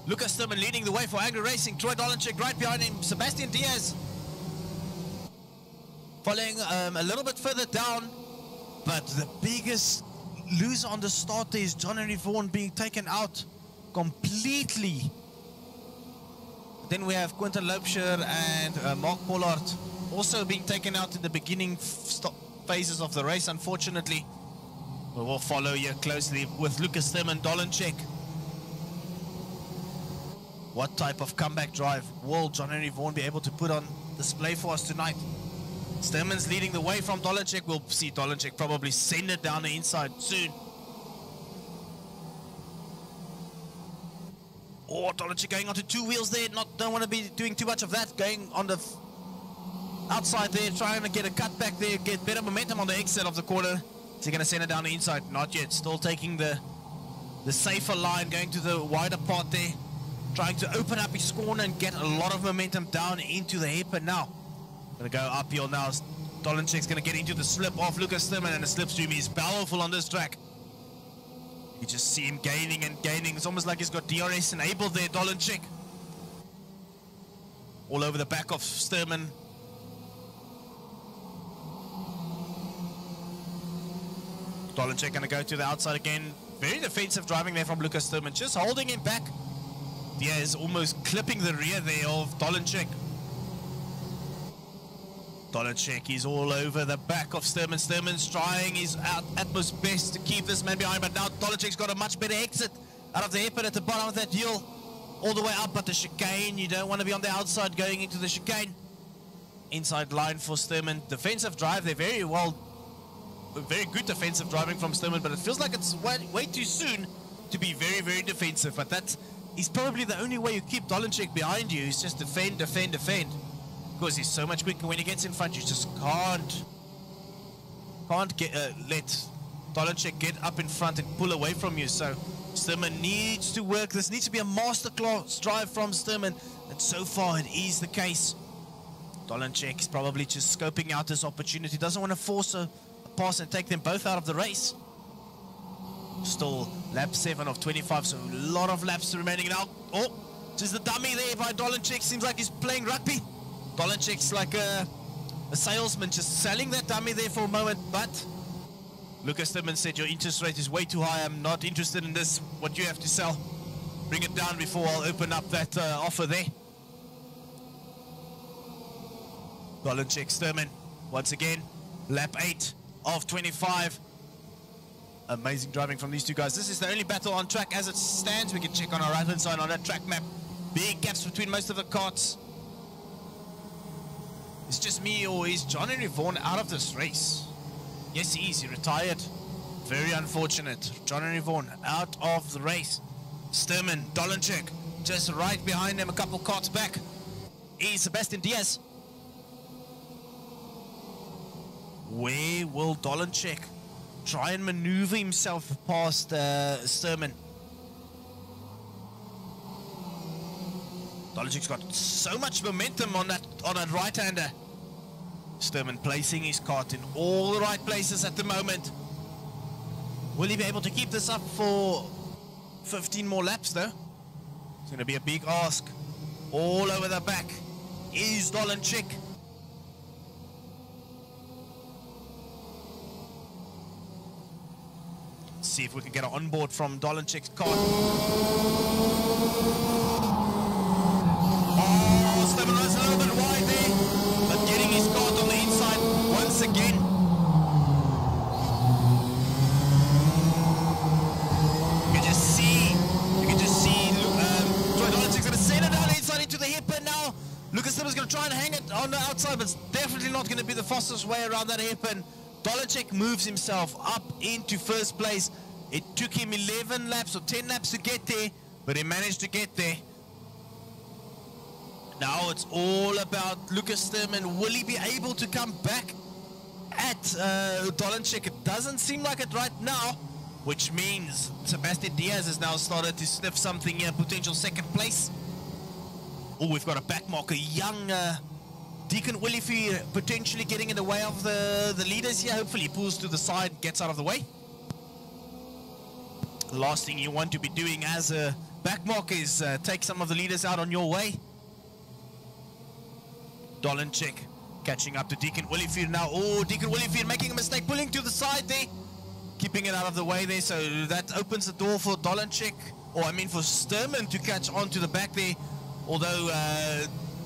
Lucas Sturman leading the way for Angry Racing. Troy Dolanchik right behind him. Sebastian Diaz following a little bit further down. But the biggest loser on the start there is John Henry Vaughan being taken out completely. Then we have Quentin Loubser and Mark Pollard also being taken out in the beginning phases of the race, unfortunately. We will follow here closely with Lucas Sturman, Dolanchik. What type of comeback drive will John Henry Vaughan be able to put on display for us tonight? Sturman's leading the way from Dolanchik. We'll see Dolanchik probably send it down the inside soon. Oh, Dolanchik going onto 2 wheels there. Don't want to be doing too much of that. Going on the outside there, trying to get a cut back there, get better momentum on the exit of the corner. Is he going to send it down the inside? Not yet. Still taking the safer line, going to the wider part there. Trying to open up his corner and get a lot of momentum down into the hairpin now. Going to go uphill now. Dolanchik's going to get into the slip off Lucas Sturman, and the slipstream is powerful on this track. You just see him gaining and gaining. It's almost like he's got DRS enabled there, Dolanchik. All over the back of Sturman. Dolanchik going to go to the outside again. Very defensive driving there from Lucas Sturman, just holding him back. Diaz almost clipping the rear there of Dolenchek. Dolenchek is all over the back of Sturman. Sturman's trying his utmost best to keep this man behind, but now Dolenchek's got a much better exit out of the hairpin at the bottom of that hill, all the way up at the chicane. You don't want to be on the outside going into the chicane. Inside line for Sturman. Defensive drive there, very good defensive driving from Sturman, but it feels like it's way too soon to be very, very defensive. But that is probably the only way you keep Dolenchek behind you, is just defend, defend, defend. Because he's so much quicker when he gets in front. You just can't let Dolenchek get up in front and pull away from you. So Sturman needs to work. This needs to be a masterclass drive from Sturman, and so far it is the case. Dolenchek is probably just scoping out this opportunity. Doesn't want to force a pass and take them both out of the race. Still lap 7 of 25, so a lot of laps remaining now. Oh, just the dummy there by Dolenchek. Seems like he's playing rugby. Dolenchek's like a salesman, just selling that dummy there for a moment. But Lucas Sturman said, your interest rate is way too high. I'm not interested in this. What you have to sell, bring it down before I'll open up that offer there. Dolenchek, Sturman, once again, lap 8 of 25. Amazing driving from these two guys. This is the only battle on track as it stands. We can check on our right hand side on that track map. Big gaps between most of the carts. It's just me, or is John Henry Vaughan out of this race? Yes, he is. He retired. Very unfortunate. John Henry Vaughan out of the race. Sturman, Dolenchek, just right behind him, a couple carts back. Is Sebastian Diaz. Where will Dolenchek try and maneuver himself past Sturman? Dolenchek's got so much momentum on that right-hander. Sturman placing his cart in all the right places at the moment. Will he be able to keep this up for 15 more laps though? It's going to be a big ask. All over the back is Dolenchek. Let's see if we can get an onboard from Dolenchek's cart. Oh, Sturman runs a little bit wide there, but getting his cart on the inside once again. You can just see Troy Dolenchek's going to send it down the inside into the hairpin now. Lucas Sturman's going to try and hang it on the outside, but it's definitely not going to be the fastest way around that hairpin. Dolenchek moves himself up into first place. It took him 11 laps or 10 laps to get there, but he managed to get there. Now it's all about Lucas Sturman. Will he be able to come back at Dolenchek? It doesn't seem like it right now, which means Sebastian Diaz has now started to sniff something here, potential second place. Oh, we've got a back marker, young Deacon Willifee potentially getting in the way of the leaders here. Hopefully he pulls to the side, gets out of the way. The last thing you want to be doing as a back marker is take some of the leaders out on your way. Dolenchek catching up to Deacon Willifee now. Oh, Deacon Willifee making a mistake, pulling to the side there, keeping it out of the way there. So that opens the door for Dolenchek, or I mean for Sturman to catch onto the back there. Although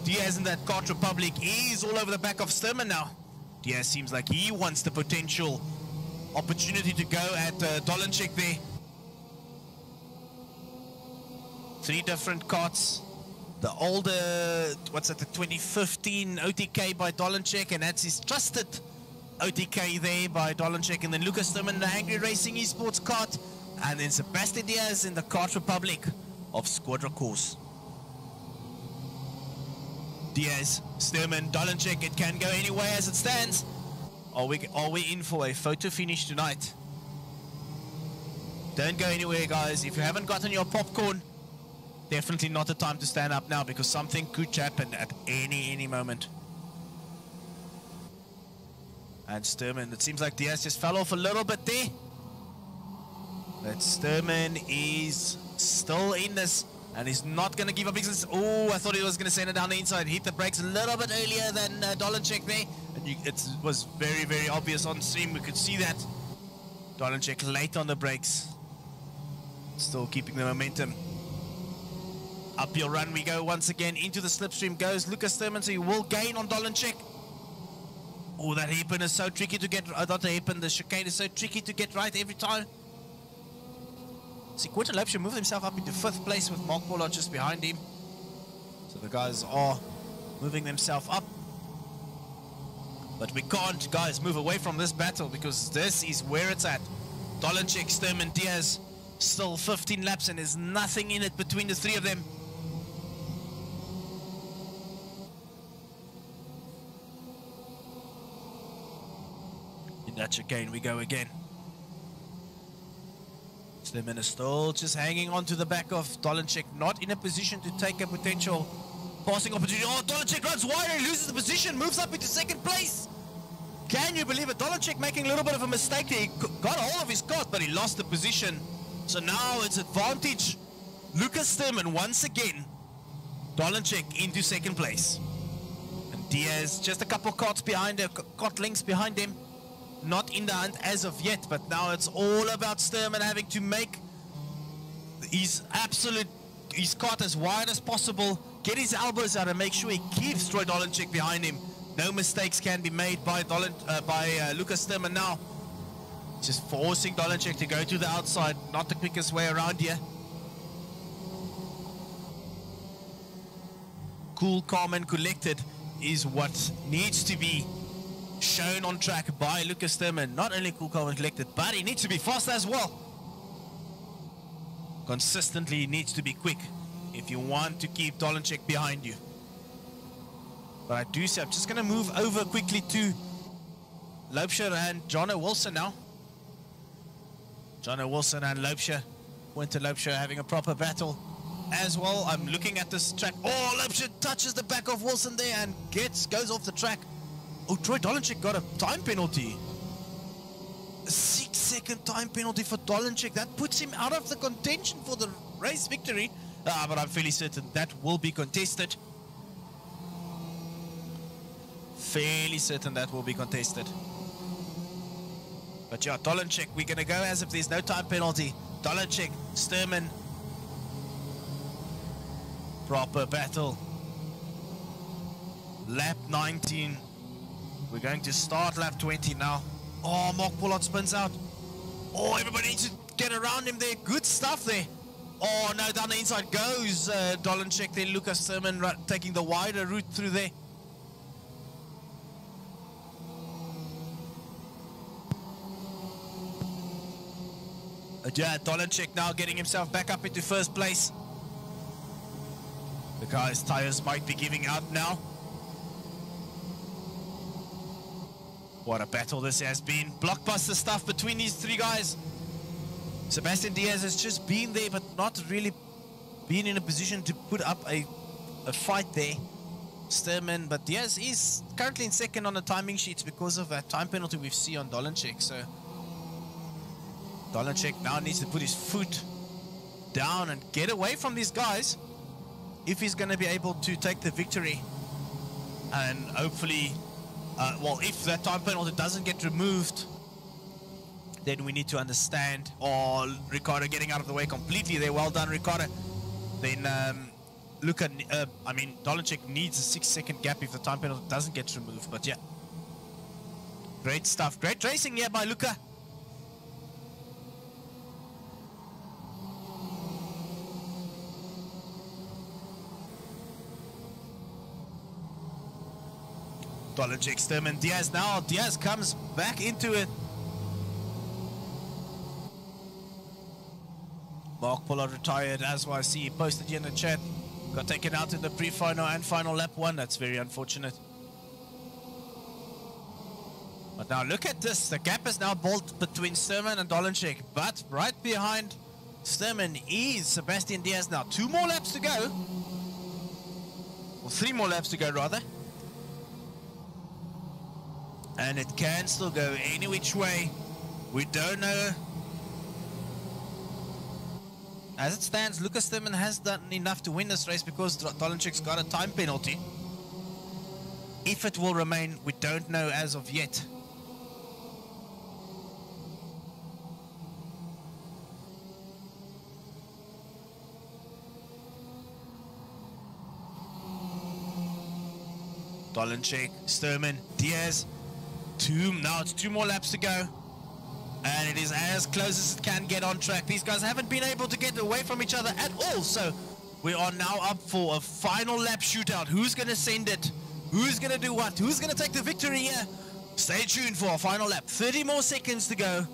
Diaz in that Kart Republic is all over the back of Sturman now. Diaz seems like he wants the potential opportunity to go at Dolenchek there. 3 different carts. The older, what's that, the 2015 OTK by Dolenchek, and that's his trusted OTK there by Dolenchek. And then Lucas Sturman, the Angry Racing Esports kart. And then Sebastian Diaz in the Kart Republic of Squadra Course. Diaz, Sturman, Dolenchek, it can go anyway as it stands. Are we in for a photo finish tonight? Don't go anywhere, guys. If you haven't gotten your popcorn, definitely not the time to stand up now, because something could happen at any moment. And Sturman, it seems like Diaz just fell off a little bit there. But Sturman is still in this, and he's not going to give up. Oh, I thought he was going to send it down the inside. Hit the brakes a little bit earlier than Dolenchek there. And it was very obvious on stream. We could see that. Dolenchek late on the brakes. Still keeping the momentum. Uphill run we go once again. Into the slipstream goes Lucas Sturman, so he will gain on Dolenchek. Oh, that hairpin is so tricky to get. Not the hairpin, the chicane is so tricky to get right every time. See, Quentin Loubser moved himself up into 5th place with Mark Pollard just behind him. So the guys are moving themselves up. But we can't, guys, move away from this battle because this is where it's at. Dolenchek, Sturman, Diaz, still 15 laps and there's nothing in it between the three of them. In that chicane we go again. Sturman is still just hanging on to the back of Dolenchek, not in a position to take a potential passing opportunity. Oh, Dolenchek runs wide and loses the position, moves up into 2nd place. Can you believe it? Dolenchek making a little bit of a mistake there. He got a hold of his cart, but he lost the position. So now it's advantage Lucas Sturman once again. Dolenchek into 2nd place. And Diaz just a couple carts behind him, cart lengths behind him. Not in the hunt as of yet, but now it's all about Sturman having to make his cart as wide as possible, get his elbows out and make sure he keeps Troy Dolenchek behind him. No mistakes can be made by Lucas Sturman now. Just forcing Dolenchek to go to the outside, not the quickest way around here. Cool, calm and collected is what needs to be shown on track by Lucas Sturman. Not only cool, calm and collected, but he needs to be fast as well. Consistently needs to be quick if you want to keep Dolenchek behind you. But I do see, I'm just going to move over quickly to Loubser and Jono Wilson now. Jono Wilson and Loubser. Winter Loubser having a proper battle as well. I'm looking at this track. Oh, Loubser touches the back of Wilson there and goes off the track. Oh, Troy Dolenchek got a time penalty. A 6-second time penalty for Dolenchek. That puts him out of the contention for the race victory. But I'm fairly certain that will be contested. Fairly certain that will be contested. But yeah, Dolenchek, we're going to go as if there's no time penalty. Dolenchek, Sturman. Proper battle. Lap 19. We're going to start lap 20 now. Oh, Mark Pollard spins out. Oh, everybody needs to get around him there. Good stuff there. Oh, no, down the inside goes Dolenchek there. Lucas Sturman taking the wider route through there. Yeah, Dolenchek now getting himself back up into 1st place. The guy's tires might be giving out now. What a battle this has been. Blockbuster stuff between these three guys. Sebastian Diaz has just been there, but not really been in a position to put up a fight there. Sturman, but Diaz is currently in 2nd on the timing sheets because of that time penalty we've seen on Dolenchek. So Dolenchek now needs to put his foot down and get away from these guys if he's going to be able to take the victory. And hopefully, well, if that time penalty doesn't get removed, then we need to understand. Or Ricardo getting out of the way completely there. Well done, Ricardo. Then Dolenchek needs a 6-second gap if the time penalty doesn't get removed. But yeah, great stuff. Great racing here by Luca. Dolenchek, Sturman, Diaz now. Diaz comes back into it. Mark Pollard retired, as I see he posted here in the chat. Got taken out in the pre-final and final lap 1. That's very unfortunate. But now look at this. The gap is now built between Sturman and Dolenchek. But right behind Sturman is Sebastian Diaz now. 2 more laps to go. Or 3 more laps to go, rather. And it can still go any which way. We don't know. As it stands, Lucas Sturman has done enough to win this race because Dolenchek's got a time penalty. If it will remain, we don't know as of yet. Dolenchek, Sturman, Diaz. Now it's 2 more laps to go. And it is as close as it can get on track. These guys haven't been able to get away from each other at all. So we are now up for a final lap shootout. Who's going to send it? Who's going to do what? Who's going to take the victory here? Stay tuned for a final lap. 30 more seconds to go.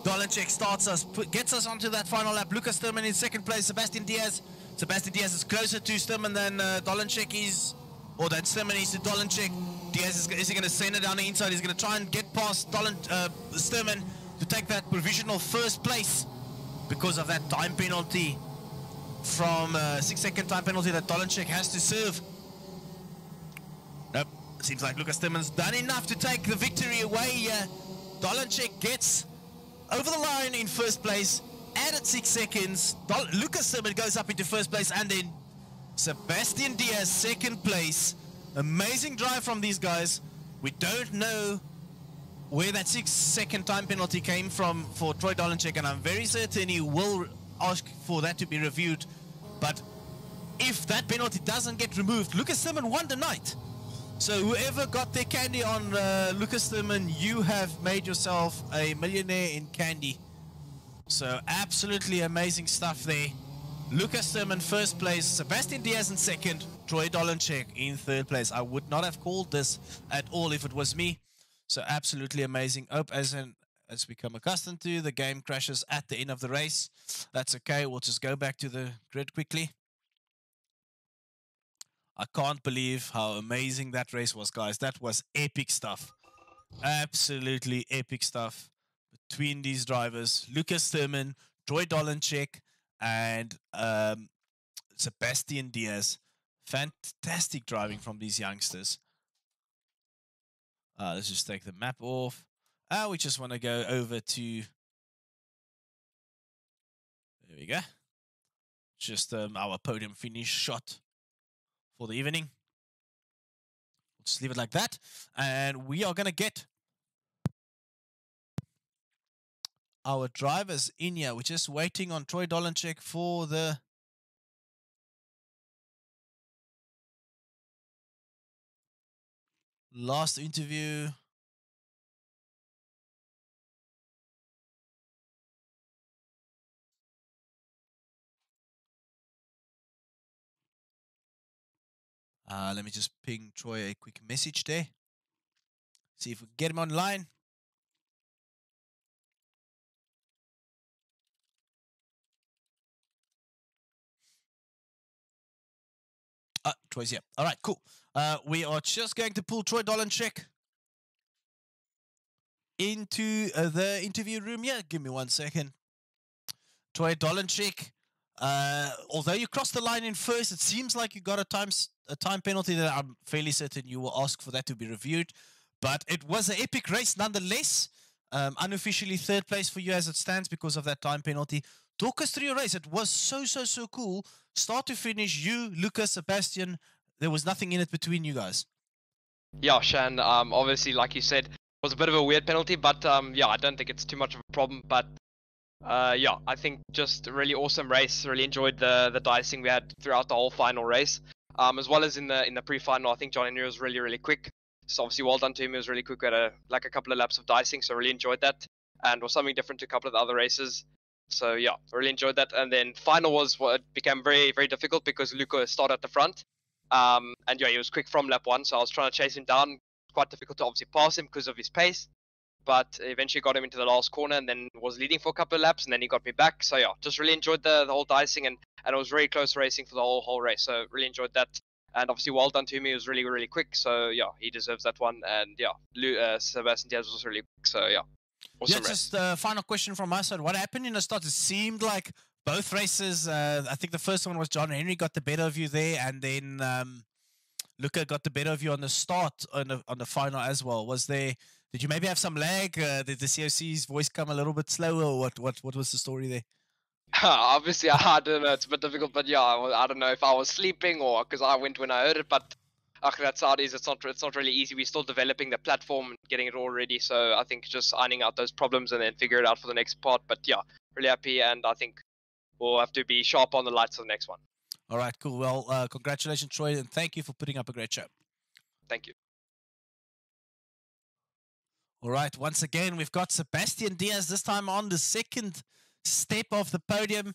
Dolenchek starts us, gets us onto that final lap. Lucas Sturman in second place. Sebastian Diaz. Sebastian Diaz is closer to Sturman than Dolenchek is, or that Sturman is to Dolenchek. Diaz is he going to send it down the inside? He's going to try and get past Sturman to take that provisional first place because of that time penalty from 6-second time penalty that Dolenchek has to serve. Nope. Seems like Lucas Sturman's done enough to take the victory away here. Dolenchek gets over the line in first place, added 6 seconds. Lucas Sturman goes up into first place, and then Sebastian Diaz second place. Amazing drive from these guys. We don't know where that 6-second time penalty came from for Troy Dolenchek, and I'm very certain he will ask for that to be reviewed. But if that penalty doesn't get removed, Lucas Sturman won the night. So whoever got their candy on Lucas Sturman, you have made yourself a millionaire in candy. So absolutely amazing stuff there. Lucas Sturman first place, Sebastian Diaz in second, Troy Dolenchek in third place. I would not have called this at all if it was me. So absolutely amazing. As become accustomed to, the game crashes at the end of the race. That's okay. We'll just go back to the grid quickly. I can't believe how amazing that race was, guys. That was epic stuff. Absolutely epic stuff between these drivers. Lucas Sturman, Troy Dolenchek, and Sebastian Diaz. Fantastic driving from these youngsters. Let's just take the map off. We just want to go over to... There we go. Just our podium finish shot for the evening. We'll just leave it like that. And we are going to get our drivers in here. We're just waiting on Troy Dolenchek for the last interview. Let me just ping Troy a quick message there. See if we can get him online. Troy's here. All right, cool. We are just going to pull Troy Dolenchek into the interview room. Yeah, give me 1 second. Troy Dolenchek, although you crossed the line in first, it seems like you got a time penalty that I'm fairly certain you will ask for that to be reviewed. But it was an epic race nonetheless. Unofficially third place for you as it stands because of that time penalty. Talk us through your race. It was so cool. Start to finish, you, Lucas, Sebastian, there was nothing in it between you guys. Yeah, Shan, obviously, like you said, it was a bit of a weird penalty, but yeah, I don't think it's too much of a problem. But yeah, I think just a really awesome race. Really enjoyed the dicing we had throughout the whole final race, as well as in the pre-final. I think John Henry was really quick. So obviously, well done to him. He was really quick. We had a couple of laps of dicing, so really enjoyed that, and was something different to a couple of the other races. So yeah, really enjoyed that. And then final was what became very difficult because Luca started at the front, and yeah, he was quick from lap 1. So I was trying to chase him down. Quite difficult to obviously pass him because of his pace, but eventually got him into the last corner and then was leading for a couple of laps, and then he got me back. So yeah, just really enjoyed the whole dicing, and it was very close racing for the whole race. So really enjoyed that. And obviously, well done to him. He was really quick. So yeah, he deserves that one. And yeah, Sebastian Diaz was really quick. So yeah, awesome race. Just a final question from my side. What happened in the start? It seemed like both races. I think the first one was John Henry got the better of you there, and then Luca got the better of you on the start on the final as well. Did you maybe have some lag? Did the COC's voice come a little bit slower, or what was the story there? Obviously, I don't know. It's a bit difficult, but yeah, I don't know if I was sleeping or because I went when I heard it. But that's how it is. It's not really easy. We're still developing the platform and getting it all ready. So I think just ironing out those problems and then figure it out for the next part. But yeah, really happy, and I think we'll have to be sharp on the lights for the next one. All right, cool. Well, congratulations, Troy, and thank you for putting up a great show. Thank you. All right, once again, we've got Sebastian Diaz this time on the second step of the podium.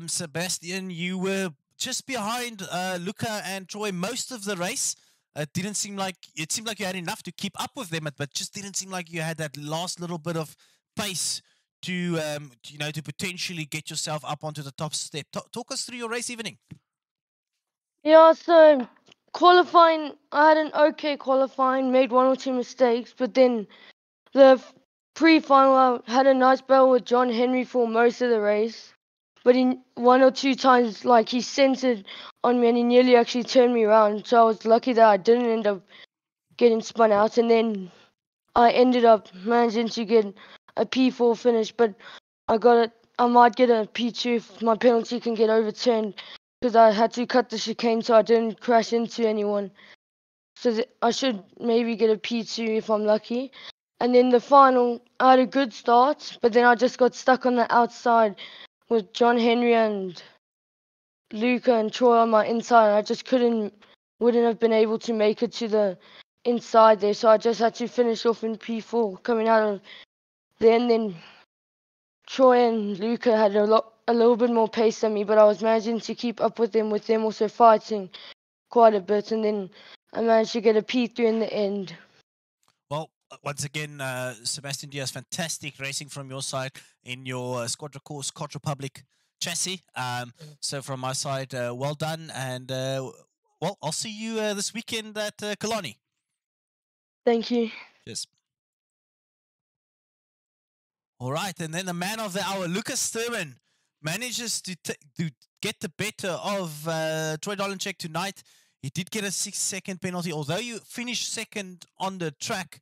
Sebastian, you were just behind Luca and Troy most of the race. It seemed like you had enough to keep up with them, but just didn't seem like you had that last little bit of pace to to potentially get yourself up onto the top step. Talk us through your race evening. Yeah, so qualifying, I had an okay qualifying, made one or two mistakes, but then the pre-final, I had a nice battle with John Henry for most of the race. But he, one or two times, like, he centered on me and he nearly actually turned me around. So I was lucky that I didn't end up getting spun out. And then I ended up managing to get a P4 finish. But I might get a P2 if my penalty can get overturned, because I had to cut the chicane so I didn't crash into anyone. So I should maybe get a P2 if I'm lucky. And then the final, I had a good start, but then I just got stuck on the outside with John Henry and Luca and Troy on my inside. And I just wouldn't have been able to make it to the inside there. So I just had to finish off in P4 coming out of there. And then Troy and Luca had a little bit more pace than me, but I was managing to keep up with them also fighting quite a bit. And then I managed to get a P3 in the end. Well, once again, Sebastian Diaz, fantastic racing from your side in your Squadra Course Cot Republic chassis. So from my side, well done. And, well, I'll see you this weekend at Kalani. Thank you. Yes. All right. And then the man of the hour, Lucas Sturman, manages to get the better of Troy Dolenchek tonight. He did get a 6-second penalty. Although you finished second on the track,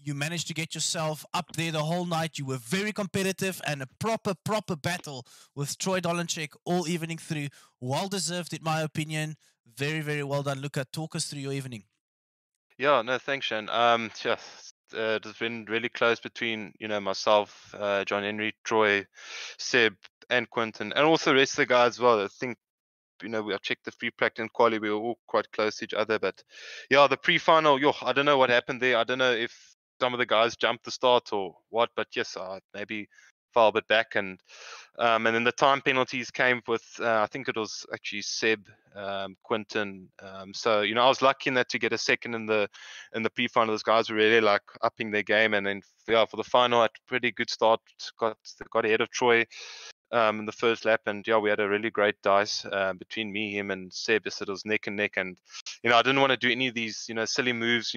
you managed to get yourself up there the whole night. You were very competitive and a proper battle with Troy Dolenchek all evening through. Well deserved, in my opinion. Very, very well done. Luca, talk us through your evening. Yeah, no, thanks, Shane. It's been really close between, myself, John Henry, Troy, Seb, and Quentin, and also the rest of the guys as well. I think, I checked the free practice and quali. We were all quite close to each other, but yeah, the pre-final, I don't know what happened there. I don't know if some of the guys jumped the start or what, but yes, I maybe fell a bit back, and then the time penalties came with I think it was actually Seb, Quentin. So I was lucky in that to get a second in the pre-final. Those guys were really like upping their game, and then for the final, had a pretty good start. Got ahead of Troy in the first lap, and we had a really great dice between me, him, and Seb. It was neck and neck, and I didn't want to do any of these silly moves,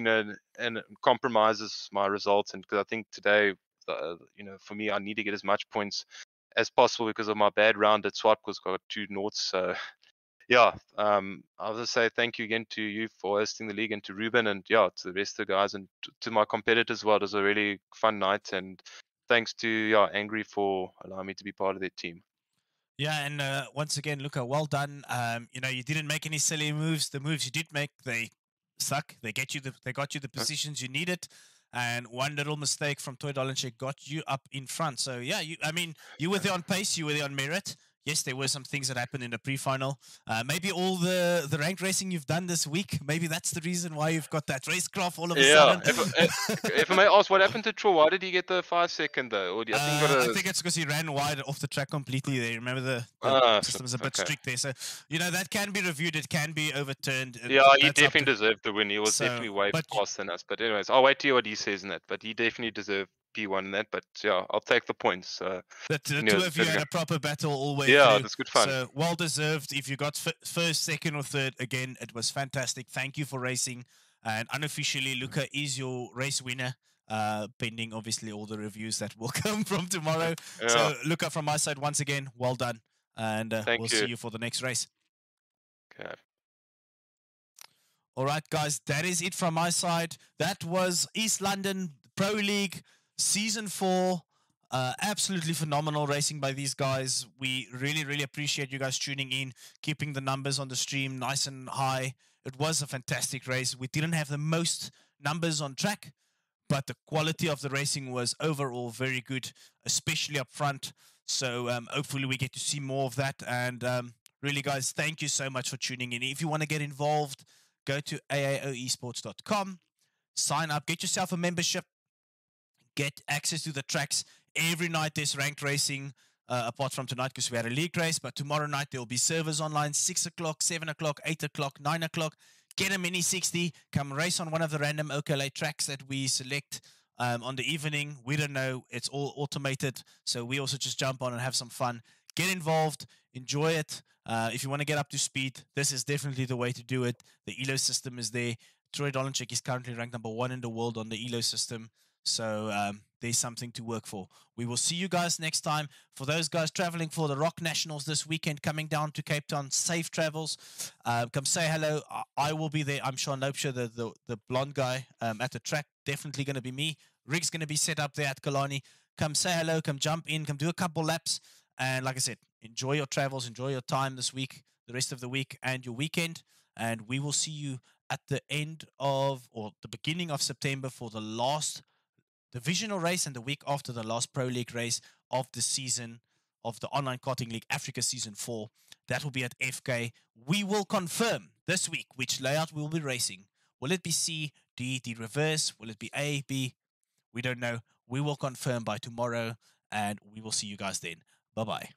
and compromises my results. And because I think today, for me, I need to get as much points as possible because of my bad round at SWAT, because I got 2 noughts. So I'll just say thank you again to you for hosting the league, and to Ruben, and to the rest of the guys, and to my competitors as well. It was a really fun night, and thanks to Angry for allowing me to be part of their team. Yeah, and once again, Luca, well done. You didn't make any silly moves. The moves you did make, they suck. They got you the positions you needed, and one little mistake from Toy Dolenchek got you up in front. So yeah, you were there on pace, you were there on merit. Yes, there were some things that happened in the pre-final. Maybe all the ranked racing you've done this week, maybe that's the reason why you've got that racecraft all of a sudden. If I may ask, what happened to Troy? Why did he get the 5-second though? Or I think it's because he ran wide off the track completely there. Remember the system is a bit strict there. So, that can be reviewed. It can be overturned. Yeah, he definitely deserved the win. He was definitely way faster than us. But anyways, I'll wait to hear what he says in that. But he definitely deserved P1 in that. But yeah, I'll take the points. The two of you had a proper battle all the way through. Yeah, that's good fun. So well deserved. If you got first, second, or third, again, it was fantastic. Thank you for racing. And unofficially, Luca is your race winner. Pending obviously all the reviews that will come from tomorrow. Yeah. So Luca, from my side, once again, well done. And we'll see you for the next race. Okay. All right, guys, that is it from my side. That was East London Pro League Season 4. Absolutely phenomenal racing by these guys. We really appreciate you guys tuning in, keeping the numbers on the stream nice and high. It was a fantastic race. We didn't have the most numbers on track, but the quality of the racing was overall very good, especially up front. So hopefully we get to see more of that. And really, guys, thank you so much for tuning in. If you want to get involved, go to aaoesports.com, sign up, get yourself a membership, get access to the tracks. Every night there's ranked racing, apart from tonight because we had a league race. But tomorrow night there will be servers online, 6 o'clock, 7 o'clock, 8 o'clock, 9 o'clock. Get a Mini 60, come race on one of the random OKLA tracks that we select on the evening. We don't know, it's all automated, so we also just jump on and have some fun. Get involved, enjoy it. If you want to get up to speed, this is definitely the way to do it. The ELO system is there. Troy Dolanchik is currently ranked #1 in the world on the ELO system. So there's something to work for. We will see you guys next time. For those guys traveling for the Rock Nationals this weekend, coming down to Cape Town, safe travels. Come say hello. I will be there. I'm Sean Lopesha, the blonde guy at the track. Definitely going to be me. Rig's going to be set up there at Kalani. Come say hello. Come jump in. Come do a couple laps. And like I said, enjoy your travels. Enjoy your time this week, the rest of the week, and your weekend. And we will see you at the end of, or the beginning of September for the last divisional race, and the week after the last Pro League race of the season of the Online Karting League Africa Season 4. That will be at FK. We will confirm this week which layout we will be racing. Will it be C, D, D reverse? Will it be A, B? We don't know. We will confirm by tomorrow, and we will see you guys then. Bye-bye.